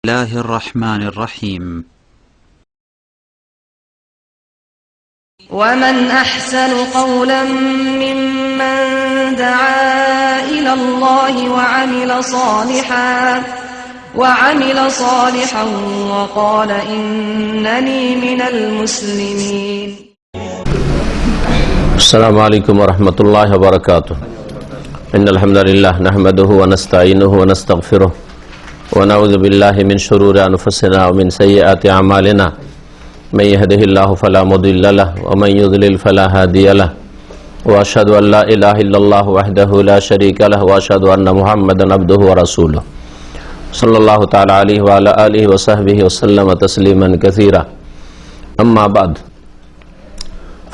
الله الرحمن الرحيم ومن أحسن قولا ممن دعا إلى الله وعمل صالحا وقال إنني من المسلمين. السلام عليكم ورحمة الله وبركاته. إن الحمد لله نحمده ونستعينه ونستغفره ونعوذ بالله من شرور أنفسنا ومن سيئات أعمالنا. من يهده الله فلا مضل له ومن يضلل فلا هادي له وأشهد أن لا إله إلا الله وحده لا شريك له وأشهد أن محمدا عبده ورسوله صلى الله تعالى عليه وعلى آله وصحبه وسلم تسليما كثيرا. أما بعد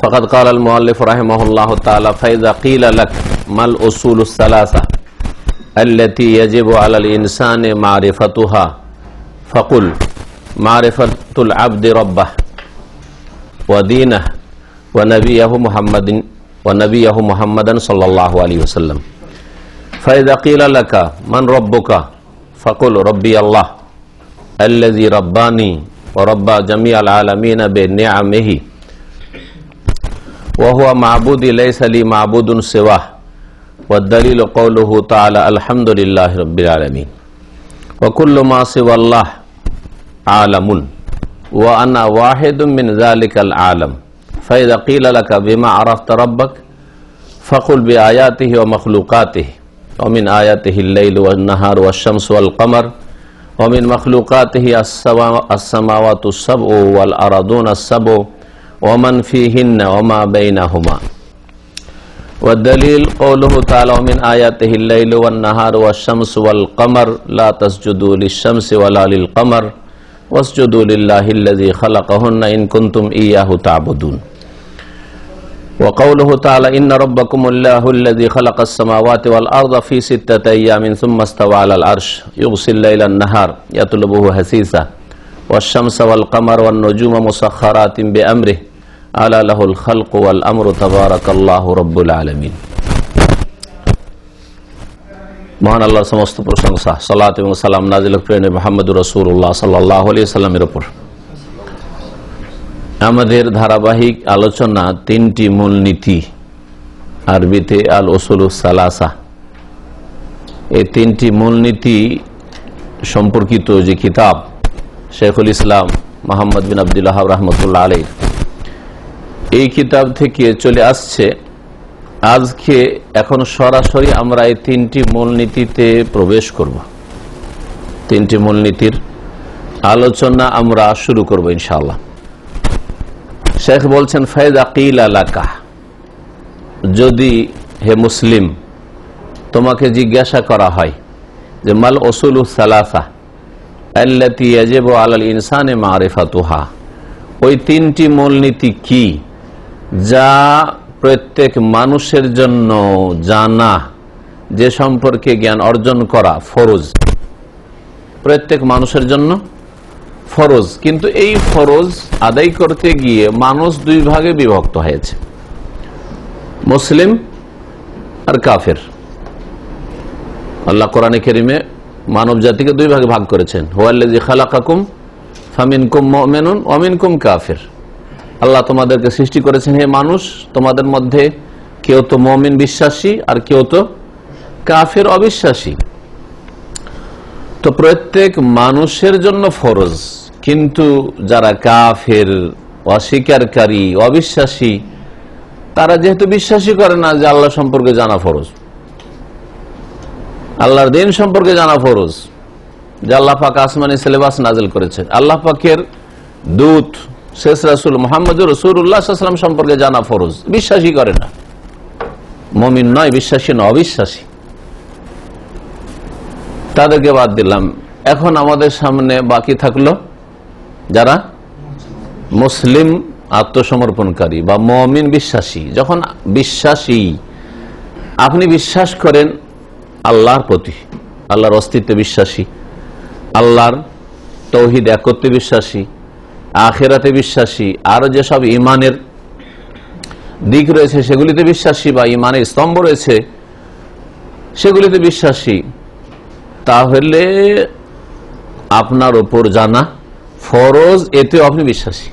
فقد قال المؤلف رحمه الله تعالى: فإذا قيل لك ما الأصول الثلاثة التي يجب على الإنسان معرفتها فقل معرفة العبد ربه ودينه ونبيه محمدا صلى الله عليه وسلم. فإذا قيل لك من ربك فقل ربي الله الذي رباني وربى جميع العالمين بنعمه وهو معبودي ليس لي معبود سواه والدليل قوله تعالى الحمد لله رب العالمين وكل ما سوى الله عالم وأنا واحد من ذلك العالم. فإذا قيل لك بما عرفت ربك فقل بآياته ومخلوقاته ومن آياته الليل والنهار والشمس والقمر ومن مخلوقاته السماوات السبع والأرضون السبع ومن فيهن وما بينهما والدليل قوله تعالى ومن آياته الليل والنهار والشمس والقمر لا تسجدوا للشمس ولا للقمر واسجدوا لله الذي خلقهن إن كنتم إياه تعبدون. وقوله تعالى إن ربكم الله الذي خلق السماوات والأرض في 6 أيام ثم استوى على العرش يغشي الليل النهار يطلبه حثيثا والشمس والقمر والنجوم مسخرات بأمره ألا له الخلق والأمر تبارك الله رب العالمين. মহান আল্লাহর সমস্ত প্রশংসা, সালাত এবং সালাম নাজিল প্রেরণে মুহাম্মদুর রাসূলুল্লাহ সাল্লাল্লাহু আলাইহি সাল্লামের উপর। আমাদের ধারাবাহিক আলোচনা 3টি মূলনীতি, আরবিতে আল উসুলুস সালাসা, এই 3টি মূলনীতি সম্পর্কিত যে কিতাব শেখুল ইসলাম মুহাম্মদ বিন আব্দুল ওয়াহাব রাহমাতুল্লাহ আলাইহি, এই কিতাব থেকে চলে আসছে। আজকে এখন সরাসরি আমরা এই 3টি মূলনীতিতে প্রবেশ করব, 3টি মূলনীতির আলোচনা আমরা শুরু করব ইনশাআল্লাহ। শেখ বলছেন ফাইদা কিলা লাকা, যদি হে মুসলিম তোমাকে জিজ্ঞাসা করা হয় যে মাল উসুলুস সালাসা আল্লাতী ইয়াজিবু আলাল ইনসানি মারিফাতুহা, ওই 3টি মূলনীতি কি যা প্রত্যেক মানুষের জন্য জানা, যে সম্পর্কে জ্ঞান অর্জন করা ফরজ, প্রত্যেক মানুষের জন্য ফরজ। কিন্তু এই ফরজ আদায় করতে গিয়ে মানুষ 2 ভাগে বিভক্ত হয়েছে, মুসলিম আর কাফের। আল্লাহ কোরআনে কারীমে মানব জাতিকে 2 ভাগে ভাগ করেছেন, হুয়াল্লাযী খালাকাকুম ফামিনকুম মুমিনুন ওয়া মিনকুম কাফির। আল্লাহ তোমাদেরকে সৃষ্টি করেছেন হে মানুষ, তোমাদের মধ্যে কেউ তো মুমিন বিশ্বাসী আর কেউ তো কাফের অবিশ্বাসী। তো প্রত্যেক মানুষের জন্য ফরজ, কিন্তু যারা কাফের, অস্বীকারী, অবিশ্বাসী, তারা যেহেতু বিশ্বাসী করে না যে আল্লাহ সম্পর্কে জানা ফরজ, আল্লাহর দিন সম্পর্কে জানা ফরজ, যে আল্লাহ পাক আসমানি সিলেবাস নাজিল করেছেন, আল্লাহ পাকের দূত শেষ রাসূল মুহাম্মদুর রাসূলুল্লাহ সাল্লাল্লাহু আলাইহি ওয়াসাল্লাম সম্পর্কে জানা ফরজ, বিশ্বাসী করে না, মুমিন নয়, বিশ্বাসী নয়, অবিশ্বাসী, তাদেরকে বাদ দিলাম। এখন আমাদের সামনে বাকি থাকলো যারা মুসলিম আত্মসমর্পণকারী বা মুমিন বিশ্বাসী। যখন বিশ্বাসী, আপনি বিশ্বাস করেন আল্লাহর প্রতি, আল্লাহর অস্তিত্বে বিশ্বাসী, আল্লাহর তাওহীদ একত্বে বিশ্বাসী, আখিরাতে বিশ্বাসী, আরো যেসব ইমানের দিক রয়েছে সেগুলিতে বিশ্বাসী বা ইমানের স্তম্ভ রয়েছে সেগুলিতে বিশ্বাসী, তাহলে আপনার উপর জানা ফরজ, এতেও আপনি বিশ্বাসী।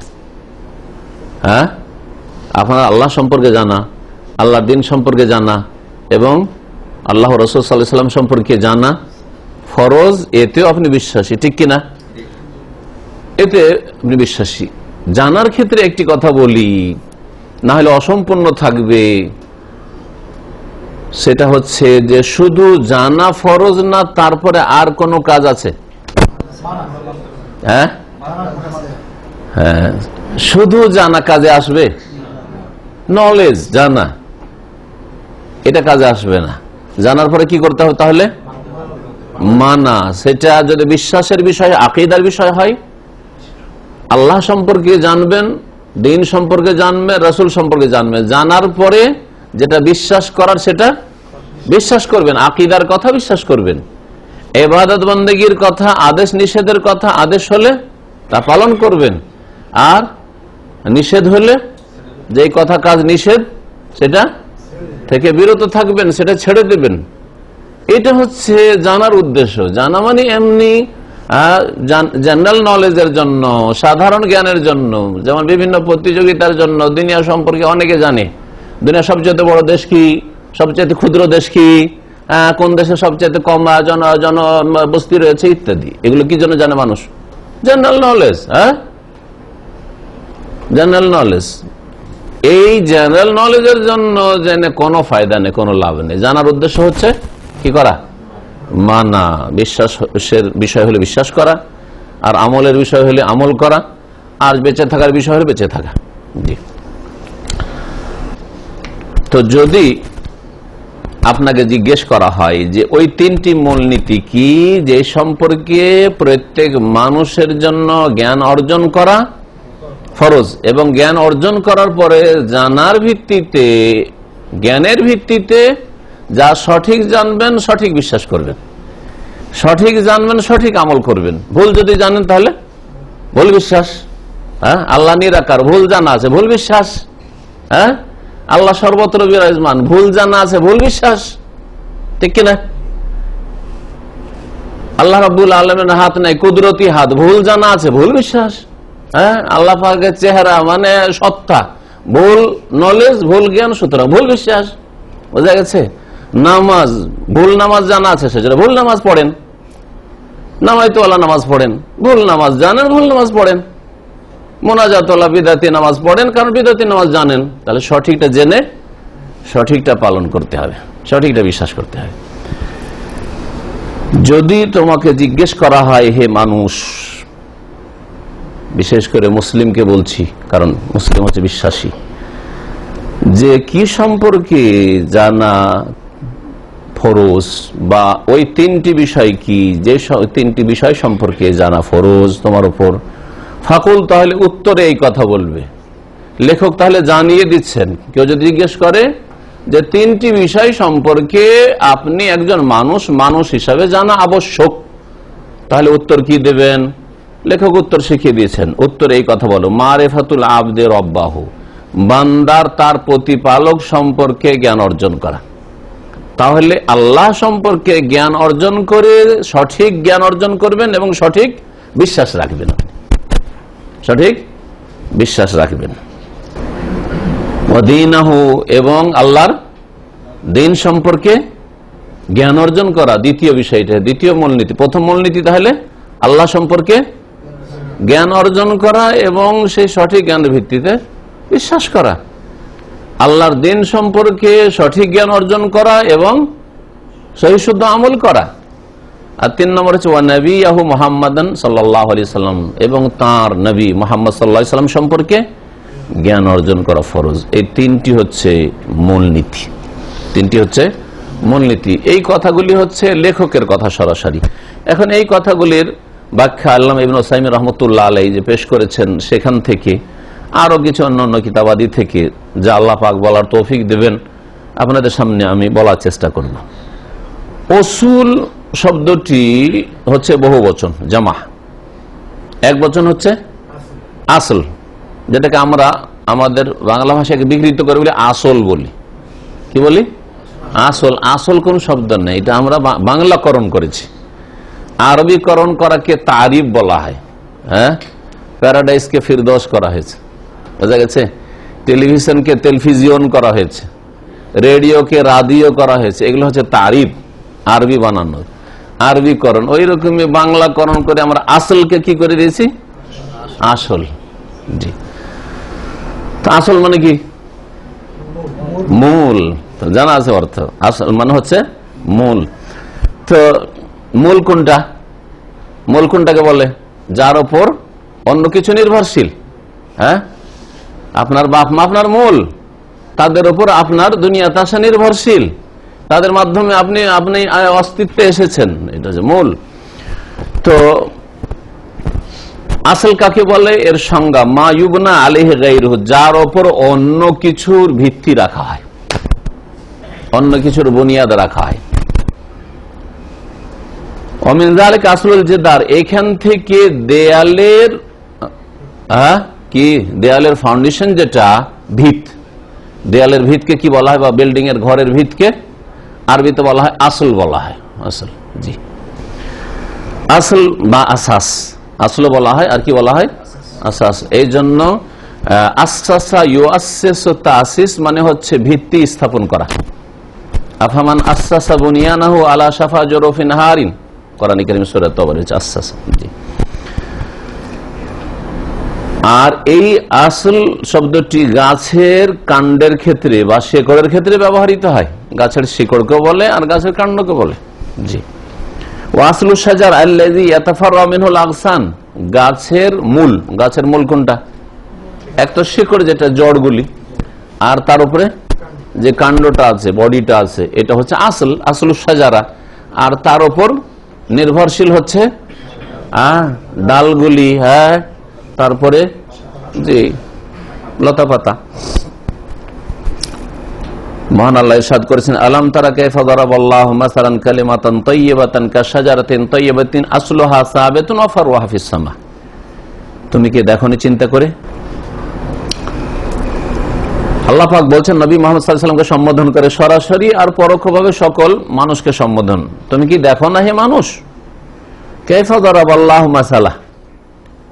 হ্যাঁ, আপনার আল্লাহ সম্পর্কে জানা, আল্লাহর দিন সম্পর্কে জানা এবং আল্লাহ রাসূল সাল্লাল্লাহু আলাইহি ওয়াসাল্লাম সম্পর্কে জানা ফরজ, এতেও আপনি বিশ্বাসী, ঠিক কিনা? এতে আপনি বিশ্বাসী। জানার ক্ষেত্রে একটি কথা বলি, না হলে অসম্পূর্ণ থাকবে, সেটা হচ্ছে যে শুধু জানা ফরজ না, তারপরে আর কোনো কাজ আছে? হ্যাঁ, হ্যাঁ, শুধু জানা কাজে আসবে? নলেজ, জানা, এটা কাজে আসবে না। জানার পরে কি করতে হবে তাহলে? মানা। সেটা যদি বিশ্বাসের বিষয়, আকীদার বিষয় হয়, আল্লাহ সম্পর্কে জানবেন, দিন সম্পর্কে জানবেন, রাসূল সম্পর্কে জানবেন, জানার পরে যেটা বিশ্বাস করার সেটা বিশ্বাস করবেন, আকীদার কথা বিশ্বাস করবেন, ইবাদত বন্দেগীর কথা, আদেশ নিষেধের কথা, আদেশ হলে তা পালন করবেন, আর নিষেধ হলে যে কথা কাজ নিষেধ সেটা থেকে বিরত থাকবেন, সেটা ছেড়ে দেবেন। এটা হচ্ছে জানার উদ্দেশ্য। জানা মানে এমনি জেনারেল নলেজের জন্য, সাধারণ জ্ঞানের জন্য, যেমন বিভিন্ন প্রতিযোগিতার জন্য। দুনিয়া সম্পর্কে অনেকে জানে, দুনিয়া সবচেয়ে বড় দেশ কি, সবচেয়ে ক্ষুদ্র দেশ কি, কোন দেশে সবচেয়ে কম জনবস্তি রয়েছে ইত্যাদি। এগুলো কি জন্য জানে মানুষ? General knowledge. হ্যাঁ, জেনারেল নলেজ। এই জেনারেল নলেজের জন্য জেনে কোনো ফায়দা নেই, কোনো লাভ নেই। জানার উদ্দেশ্য হচ্ছে কি করা? মানা। বিশ্বাসের বিষয় হলে বিশ্বাস করা, আর আমলের বিষয় হলে আমল করা, আর বেঁচে থাকার বিষয় হলে বেঁচে থাকা। জি। তো যদি আপনাকে জিজ্ঞেস করা হয় যে ওই তিনটি মূলনীতি কি, যে সম্পর্কে প্রত্যেক মানুষের জন্য জ্ঞান অর্জন করা ফরজ, এবং জ্ঞান অর্জন করার পরে জানার ভিত্তিতে, জ্ঞানের ভিত্তিতে যা সঠিক জানবেন সঠিক বিশ্বাস করবেন, সঠিক জানবেন সঠিক আমল করবেন। ভুল যদি জানেন তাহলে ভুল বিশ্বাস। হ্যাঁ, আল্লাহ নিরাকার, ভুল জানা আছে, ভুল বিশ্বাস। হ্যাঁ, আল্লাহ সর্বত্র বিরাজমান, ভুল জানা আছে, ভুল বিশ্বাস, ঠিক কিনা? আল্লাহ রাব্বুল আলামিনের হাত নাই, কুদরতি হাত, ভুল জানা আছে, ভুল বিশ্বাস। হ্যাঁ, আল্লাহ পাকের চেহারা মানে সত্তা, ভুল নলেজ, ভুল জ্ঞান, সুতরাং ভুল বিশ্বাস। বোঝা গেছে? নামাজ, ভুল নামাজ জানা আছে, সেজন্য ভুল নামাজ পড়েন। নামাইতওয়ালা নামাজ পড়েন, ভুল নামাজ জানেন, ভুল নামাজ পড়েন। মোনাজাতওয়ালা বিদাতি নামাজ পড়েন, কারণ বিদাতি নামাজ জানেন। তাহলে সঠিকটা জেনে সঠিকটা পালন করতে হবে, সঠিকটা বিশ্বাস করতে হবে। যদি তোমাকে জিজ্ঞেস করা হয়, হে মানুষ, বিশেষ করে মুসলিমকে বলছি, কারণ মুসলিম হচ্ছে বিশ্বাসী, যে কি সম্পর্কে জানা ফরজ, বা ওই তিনটি বিষয় কি, যে তিনটি বিষয় সম্পর্কে জানা ফরজ তোমার উপর, ফাকুল, তাহলে উত্তরে এই কথা বলবে। লেখক তাহলে জানিয়ে দিচ্ছেন, কেউ যদি জিজ্ঞেস করে যে তিনটি বিষয় সম্পর্কে আপনি একজন মানুষ হিসাবে জানা আবশ্যক, তাহলে উত্তর কি দেবেন? লেখক উত্তর শিখিয়ে দিয়েছেন। উত্তর এই কথা বলো, মারিফাতুল আবদে রব্বাহু, বান্দার তার প্রতিপালক সম্পর্কে জ্ঞান অর্জন করা। তাহলে আল্লাহ সম্পর্কে জ্ঞান অর্জন করে সঠিক জ্ঞান অর্জন করবেন এবং সঠিক বিশ্বাস রাখবেন, সঠিক বিশ্বাস রাখবেন। ওয়াদিনাহু, এবং আল্লাহর দিন সম্পর্কে জ্ঞান অর্জন করা। দ্বিতীয় বিষয়টা, দ্বিতীয় মূলনীতি। প্রথম মূলনীতি তাহলে আল্লাহ সম্পর্কে জ্ঞান অর্জন করা এবং সেই সঠিক জ্ঞানের ভিত্তিতে বিশ্বাস করা। আল্লাহর দিন সম্পর্কে সঠিক জ্ঞান অর্জন করা এবং সহিশুদ্ধ আমল করা। আর 3 নম্বর হচ্ছে ওয়া নবিয়াহু মুহাম্মাদান সাল্লাল্লাহু আলাইহি সাল্লাম, এবং তার নবী মুহাম্মদ সাল্লাল্লাহু আলাইহি সাল্লাম সম্পর্কে জ্ঞান অর্জন করা ফরজ। এই তিনটি হচ্ছে মূলনীতি, তিনটি হচ্ছে মূলনীতি। এই কথাগুলি হচ্ছে লেখকের কথা সরাসরি। এখন এই কথাগুলির ব্যাখ্যা আল্লামা ইবনে উসাইমিন রাহমাতুল্লাহ আলাইহি যে পেশ করেছেন, সেখান থেকে আরো কিছু অন্যান্য কিতাবাদি থেকে যা আল্লাহ পাক বলার তৌফিক দেবেন আপনাদের সামনে আমি বলার চেষ্টা করব। উসুল শব্দটি হচ্ছে বহু বচন, জামা। এক বচন হচ্ছে আসল, যেটাকে আমরা আমাদের বাংলা ভাষাকে বিকৃত করে বলি আসল বলি। কি বলি? আসল। আসল কোন শব্দ নেই, এটা আমরা বাংলাকরণ করেছি। আরবিকরণ করাকে তারিফ বলা হয়। হ্যাঁ, প্যারাডাইসকে ফিরদৌস করা হয়েছে, বোঝা গেছে। টেলিভিশনকে টেলিভিজিয়ন করা হয়েছে, রেডিওকে রাদিও করা হয়েছে, এগুলো হচ্ছে তারিফ, আরবি বানানোর। আরবিকরণ ওই রকমই বাংলাকরণ করে আমরা আসলকে কি করে দিয়েছি, আসল। জি, তো আসল মানে কি, মূল, তো জানা আছে অর্থ। আসল মানে হচ্ছে মূল। তো মূল কোনটা, মূল কোনটাকে বলে, যার ওপর অন্য কিছু নির্ভরশীল। হ্যাঁ, আপনার বাপ মা আপনার মূল, তাদের উপর আপনার দুনিয়াতে আসা নির্ভরশীল, তাদের মাধ্যমে আপনি আপনি অস্তিত্বে এসেছেন, এটা হচ্ছে মূল। তো আসল কাকে বলে, এর সংজ্ঞা মা ইউবনা আলাইহি গায়রুহু, যার ওপর অন্য কিছুর ভিত্তি রাখা হয়, অন্য কিছুর বুনিয়াদ রাখা হয়। অমিন যালিকা আসলুল জিদার, এখান থেকে দেয়ালের কি, দেয়ালের ফাউন্ডেশন যেটা ভিত, দেয়ালের ভিতকে কি বলা হয়, বা বিল্ডিং এর ঘরের ভিতকে আরবিতে বলা হয় আসল বলা হয়। আসল, জি, আসল বা আসাস, আসল বলা হয়, আর কি বলা হয়, আসাস। এই জন্য আসাসা ইউআসসিসু তাসিস মানে হচ্ছে ভিত্তি স্থাপন করা। আফামান আসাসা বুনিয়ানাহু আলা শাফা জুরুফিন হারিন, কোরআন কারীম সূরা তাওবা রয়েছে আসাসা। জি, আর এই আসল শব্দটি গাছের কাণ্ডের ক্ষেত্রে বা শিকড়ের ক্ষেত্রে ব্যবহৃত হয়। গাছের শিকড়কে বলে আর গাছের কাণ্ডকে বলে। জি, ওয়াসলু শাজার আল্লাযী ইয়াতাফাররা মিনহুল আগসান, গাছের মূল, গাছের মূল কোনটা, একটা শিকড় যেটা জড়গুলি, আর তার উপরে যে কাণ্ডটা আছে, বডিটা আছে, এটা হচ্ছে আসল, আসলু শাজারা। আর তার উপর নির্ভরশীল হচ্ছে ডালগুলি, হ্যাঁ, তারপরে জি লতা পাতা। মহান আল্লাহ ইরশাদ করেছেন, আলাম তারা কাইফা দারাবাল্লাহু মাসালান কালিমাতান তাইয়্যিবাতান কাশাজারাতিন তাইয়্যিবাতিন আসলুহা সাবিতুন ওয়া ফারউহা ফিস সামা। তুমি কি দেখোনি চিন্তা করে? আল্লাহ পাক বলছেন নবী মুহাম্মদ সাল্লাল্লাহু আলাইহি ওয়াসাল্লামকে সম্বোধন করে সরাসরি আর পরোক্ষভাবে সকল মানুষকে সম্বোধন, তুমি কি দেখো না হে মানুষ, কাইফা দারাবাল্লাহু মাসালা,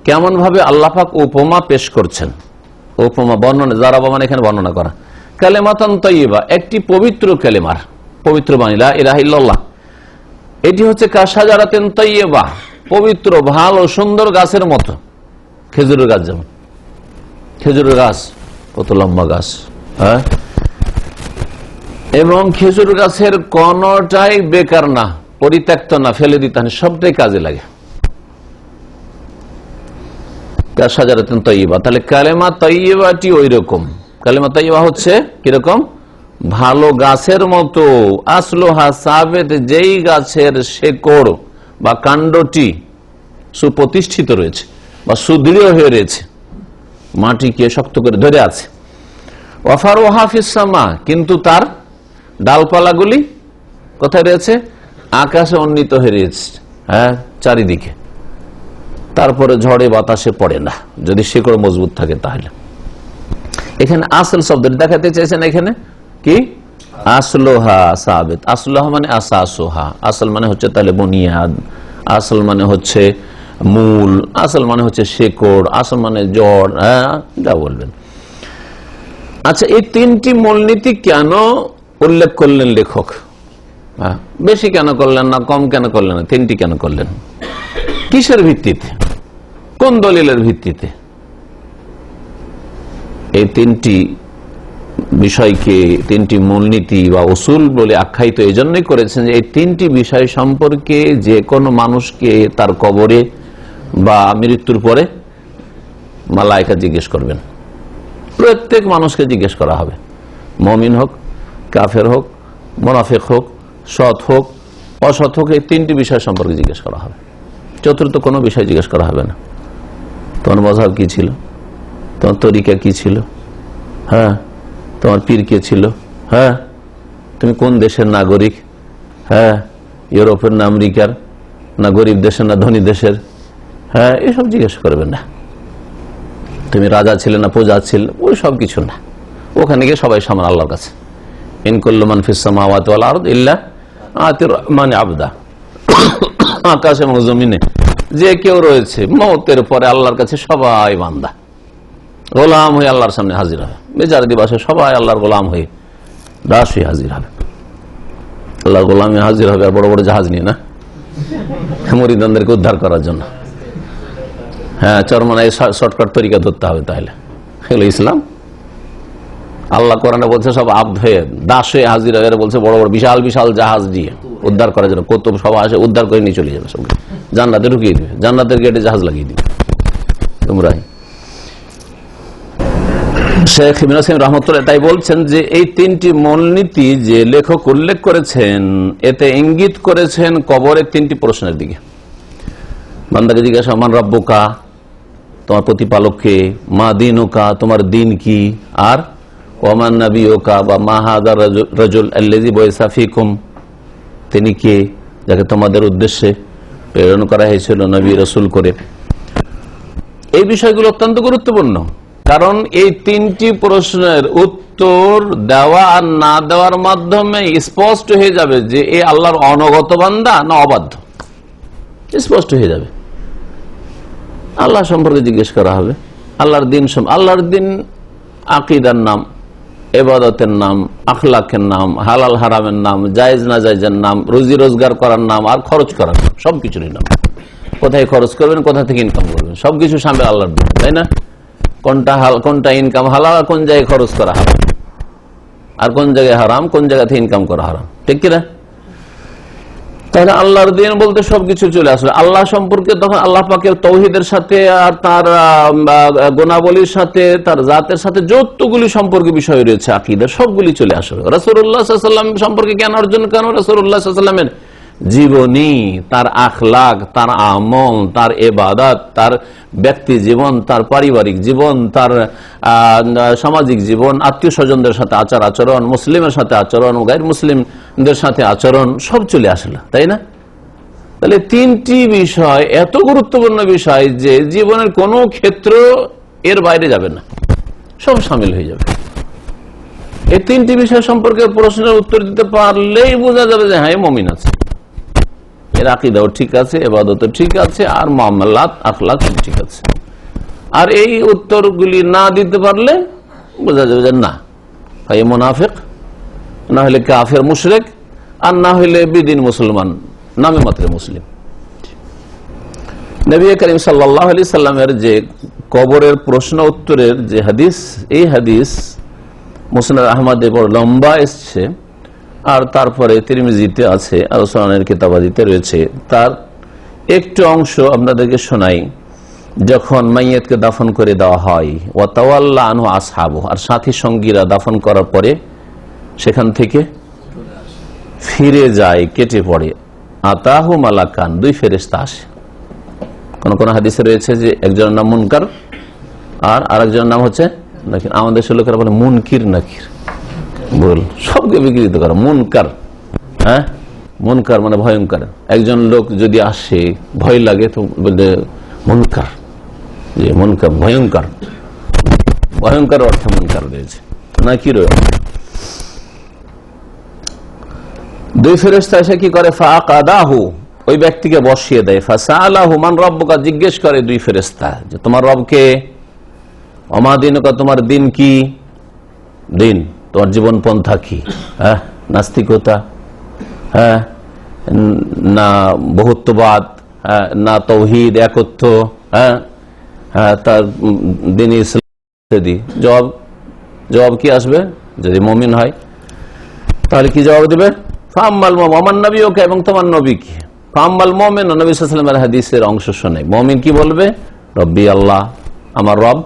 কেমন ভাবে আল্লাহ পাক উপমা পেশ করছেন। উপমা বর্ণনা, যারাবা মানে এখানে বর্ণনা করা, কালেমাতান তাইয়্যিবা, একটি পবিত্র কালেমার, পবিত্র বাণী লা ইলাহা ইল্লাল্লাহ, এটি হচ্ছে কাশাজারাতিন তাইয়্যিবা, পবিত্র ভালো সুন্দর গাছের মতো। খেজুরের গাছ যেমন, খেজুরের গাছ কত লম্বা গাছ, হ্যাঁ, এবং খেজুর গাছের কোনটাই বেকার না, পরিত্যক্ত না, ফেলে দিতে হয়, সবটাই কাজে লাগে। কাশাজারাতিন তাইয়্যিবা, তাহলে কালেমা তাইয়্যিবাটি ওই রকম। কালেমা তাইয়্যিবা হচ্ছে কিরকম, ভালো গাছের মতো। আসলুহা সাবিত, যেই গাছের শেকড় বা কাণ্ডটি সুপ্রতিষ্ঠিত রয়েছে বা সুদৃঢ় হয়ে রয়েছে, মাটিকে শক্ত করে ধরে আছে। ওয়া ফারউহা ফিস সামা, কিন্তু তার ডালপালাগুলি কোথায় রয়েছে, আকাশে উন্নীত হয়ে রয়েছে, হ্যাঁ, চারিদিকে। তারপরে ঝড়ে বাতাসে পড়ে না, যদি শিকড় মজবুত থাকে তাহলে। এখানে আসল শব্দটি দেখাতে চাইছেন, এখানে কি আসলুহা সাবিত, আসলুহা মানে আসাসুহা, আসল মানে হচ্ছে তাহলে বুনিয়াদ, আসল মানে হচ্ছে মূল, আসল মানে হচ্ছে শিকড়, আসল মানে জড়, হ্যাঁ, যা বলবেন। আচ্ছা, এই তিনটি মূলনীতি কেন উল্লেখ করলেন লেখক, বেশি কেন করলেন না, কম কেন করলেন না, তিনটি কেন করলেন, কিসের ভিত্তিতে, কোন দলিলের ভিত্তিতে? এই তিনটি বিষয়কে তিনটি মূলনীতি বা উসুল বলে আখ্যায়িত এই জন্যই করেছেন যে এই তিনটি বিষয় সম্পর্কে যে কোনো মানুষকে তার কবরে বা মৃত্যুর পরে মালায়েকা জিজ্ঞেস করবেন। প্রত্যেক মানুষকে জিজ্ঞেস করা হবে, মুমিন হোক, কাফের হোক, মুনাফিক হোক, সৎ হোক, অসৎ হোক, এই তিনটি বিষয় সম্পর্কে জিজ্ঞেস করা হবে। চতুর্থ কোনো বিষয় জিজ্ঞেস করা হবে না। তোমার মযহাব কি ছিল, তোমার তরিকা কি ছিল, হ্যাঁ, তোমার পীর কে ছিল, হ্যাঁ, তুমি কোন দেশের নাগরিক, হ্যাঁ, ইউরোপের না আমেরিকার, না গরিব দেশের না ধনী দেশের, হ্যাঁ, এসব জিজ্ঞেস করবে না। তুমি রাজা ছিলে না প্রজা ছিল, ওই সব কিছু না। ওখানে গিয়ে সবাই সমান আল্লাহর কাছে। ইন কুল্লু মান ফিস সামাওয়াতি ওয়াল আরদ ইল্লা আতির রহমানি আবদা, আকাশ এবং জমিনে যে কেউ রয়েছে, মওতের পরে আল্লাহর কাছে সবাই বান্দা, গোলাম হয়ে আল্লাহর সামনে হাজির হবে। বেচার দিবসে সবাই আল্লাহর গোলাম হয়ে দাস হয়ে হাজির হবে, আল্লাহর গোলামে হাজির হবে। আর বড় বড় জাহাজ নিয়ে না, মুরিদানদেরকে উদ্ধার করার জন্য। হ্যাঁ, চরমনায় শর্টকাট তরিকা ধরতে হবে, তাহলে এগুলো ইসলাম। আল্লাহ কোরআনে বলছে সব আব্দ হয়ে দাস হয়ে হাজির হয়ে, বলছে বড় বড় বিশাল বিশাল জাহাজ দিয়ে উদ্ধার করার জন্য। কত সবাই আসে, উদ্ধার করে নিয়ে চলে যাবে, সবকে জান্নাতে ঢুকিয়ে দিবে, জান্নাতের গেটে জাহাজ লাগিয়ে দিবে। তোমরাই শেখ ইবনে কাসির রাহমাতুল্লাহ তাই বলছেন যে এই তিনটি মূলনীতি যে লেখক উল্লেখ করেছেন, এতে ইঙ্গিত করেছেন কবরের তিনটি প্রশ্নের দিকে। বান্দাকে জিজ্ঞাসা, মান রাব্বুকা, তোমার প্রতিপালককে, মা দীনুকা, তোমার দিন কি, আর ওমান নাবিয়ুকা বা মা হাযা রাজুল আল্লাযী বুইসা ফীকুম, তিনি কে, যাকে তোমাদের উদ্দেশ্যে প্রেরণ করা হয়েছিল নবী রাসূল করে। এই বিষয়গুলো অত্যন্ত গুরুত্বপূর্ণ, কারণ এই তিনটি প্রশ্নের উত্তর দেওয়া আর না দেওয়ার মাধ্যমে স্পষ্ট হয়ে যাবে যে এ আল্লাহর অনগত বান্দা না অবাধ্য। স্পষ্ট হয়ে যাবে। আল্লাহ সম্পর্কে জিজ্ঞেস করা হবে, আল্লাহর দিন, আল্লাহর দিন আকীদার নাম, ইবাদতের নাম, আখলাকের নাম, হালাল হারামের নাম, জায়েজ না জায়েজের নাম, রুজি রোজগার করার নাম, আর খরচ করার নাম, সবকিছুরই নাম। কোথায় খরচ করবেন, কোথা থেকে ইনকাম করবেন, সবকিছু সামনে আল্লাহর দিন, তাই না? কোনটা ইনকাম হালাল, কোন জায়গায় খরচ করা হারাম, আর কোন জায়গায় হারাম, কোন জায়গা থেকে ইনকাম করা হারাম, ঠিক কিনা? তাহলে আল্লাহর দিন বলতে সবকিছু চলে আসবে। আল্লাহ সম্পর্কে তখন আল্লাহ পাকের তৌহিদের সাথে আর তার গুণাবলীর সাথে, তার জাতের সাথে যতগুলি সম্পর্কে বিষয় রয়েছে আকীদার, সবগুলি চলে আসবে। রাসূলুল্লাহ সাল্লাল্লাহু আলাইহি ওয়াসাল্লাম সম্পর্কে জ্ঞান অর্জন কেন? রাসূলুল্লাহ সাল্লাল্লাহু আলাইহি ওয়াসাল্লামের জীবনী, তার আখলাক, তার আমল, তার ইবাদত, তার ব্যক্তি জীবন, তার পারিবারিক জীবন, তার সামাজিক জীবন, আত্মীয় স্বজনদের সাথে আচার আচরণ, মুসলিমের সাথে আচরণ, গায়র মুসলিমদের সাথে আচরণ, সব চলে আসলো, তাই না? তাহলে তিনটি বিষয় এত গুরুত্বপূর্ণ বিষয় যে জীবনের কোনো ক্ষেত্র এর বাইরে যাবে না, সব শামিল হয়ে যাবে। এই তিনটি বিষয় সম্পর্কে প্রশ্নের উত্তর দিতে পারলেই বোঝা যাবে যে হ্যাঁ, মুমিন আছে, এর আকীদাও ঠিক আছে, ইবাদতও ঠিক আছে, আর মুআমালাত আখলাক ঠিক আছে। আর এই উত্তরগুলি না দিতে পারলে বোঝা যাবে যে না, হয় মুনাফিক, না হলে কাফের মুশরিক, আর না হলে বিদিন মুসলমান, নামে মাত্র মুসলিম। নবী করিম সাল্লাল্লাহু আলাইহি সাল্লামের যে কবরের প্রশ্ন উত্তরের যে হাদিস, এই হাদিস মুসনাদ আহমদে বড় লম্বা এসছে, আর তারপরে তিরমিজিতে আছে, আর সুনানের কিতাবাদিতে রয়েছে। তার একটু অংশ আপনাদেরকে শোনাই। যখন মাইয়াতকে দাফন করে দেওয়া হয়, ওয়া তাওয়াল্লা আনহু আসহাবু, আর সাথী সঙ্গীরা দাফন করার পরে সেখান থেকে ফিরে যায়, কেটে পড়ে, আতাহু মালাকান, দুই ফেরেশতা আসে। কোন কোন হাদিসে রয়েছে যে একজনের নাম মুনকার আর আরেকজনের নাম হচ্ছে নাকির। আমাদের লোকেরা বলে মুনকির নাকির, বল সবকে বিকৃত করা। মুনকার, হ্যাঁ, মুনকার মানে ভয়ঙ্কর। একজন লোক যদি আসে ভয় লাগে তো বলে মুনকার, যে মুনকার ভয়ঙ্কর, ভয়ঙ্কর অর্থে মুনকার রয়েছে, নাকির। দুই ফেরেশতা এসে কি করে? ফাকাদাহু, ওই ব্যক্তিকে বসিয়ে দেয়। ফাসালাহু মান রাব্বুকা, জিজ্ঞেস করে দুই ফেরেশতা যে তোমার রব কে? ওমা দীনুকা, তোমার দিন কি? দিন, তোমার জীবন পন্থা কি? হ্যাঁ, নাস্তিকতা, হ্যাঁ, না বহুত্ববাদ, না তৌহিদ একত্ব, হ্যাঁ, তার দিন ইসলাম। জবাব কি আসবে? যদি মুমিন হয় তাহলে কি জবাব দেবে? ফাম্মাল মুমিন নবিয়ুকা, এবং তোমার নবী কি? ফাম্মাল মুমিন, নবী সাল্লাল্লাহু আলাইহি ওয়াসাল্লামের হাদিসের অংশ শুনে মুমিন কি বলবে? রব্বি আল্লাহ, আমার রব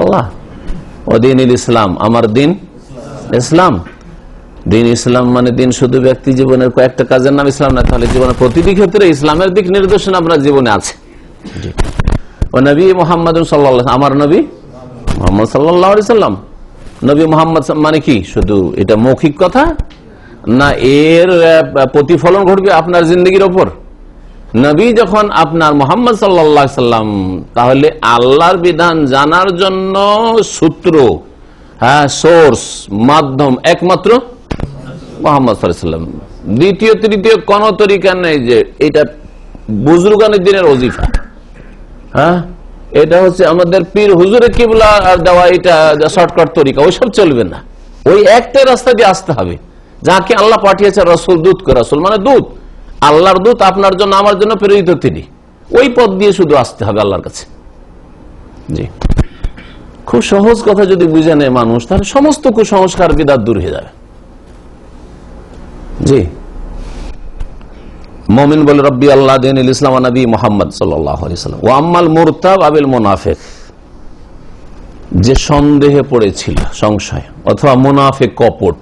আল্লাহ। ও দীনুল ইসলাম, আমার দিন ইসলাম। দিন ইসলাম মানে দিন শুধু ব্যক্তি জীবনের কয়েকটা কাজের নাম ইসলাম না, তাহলে জীবনের প্রতিটি ক্ষেত্রে ইসলামের দিক নির্দেশনা আপনার জীবনে আছে। ও নবী মুহাম্মদ সাল্লাল্লাহু আলাইহি, আমার নবী মুহাম্মদ সাল্লাল্লাহু আলাইহি সাল্লাম। নবী মুহাম্মদ মানে কি শুধু এটা মৌখিক কথা, না এর প্রতিফলন ঘটবে আপনার জিন্দগির ওপর? নবী যখন আপনার মুহাম্মদ সাল্লাল্লাহু আলাইহি সাল্লাম, তাহলে আল্লাহর বিধান জানার জন্য সূত্র, হ্যাঁ, সোর্স, মাধ্যম একমাত্র মুহাম্মদ সাল্লাল্লাহু আলাইহি সাল্লাম। দ্বিতীয় তৃতীয় কোন তরিকা নেই যে এটা বুজুর্গানের দিনের ওজিফা। হ্যাঁ, এটা হচ্ছে আমাদের পীর হুজুরের কিবলা দেওয়া, এটা শর্টকাট তরিকা, ওইসব চলবে না। ওই একটাই রাস্তা দিয়ে আসতে হবে, যাকে আল্লাহ পাঠিয়েছে রসুল দূত করে। রসুল মানে দূত, আল্লাহর দূত, আপনার জন্য আমার জন্য প্রেরিত তিনি। ওই পথ দিয়ে শুধু আসতে হবে আল্লাহর কাছে। জি, খুব সহজ কথা যদি বুঝে নেয় মানুষ, তাহলে সমস্ত কুসংস্কার বিদআত দূর হয়ে যাবে। জি, মুমিন বলে রব্বি আল্লাহ দীনুল ইসলাম ওয়া নবী মুহাম্মদ সাল্লাল্লাহু আলাইহি ওয়াসাল্লাম। ওয়া আম্মাল মুরতাব আবিল মুনাফিক, যে সন্দেহে পড়েছিল, সংশয় অথবা মুনাফিক কপট।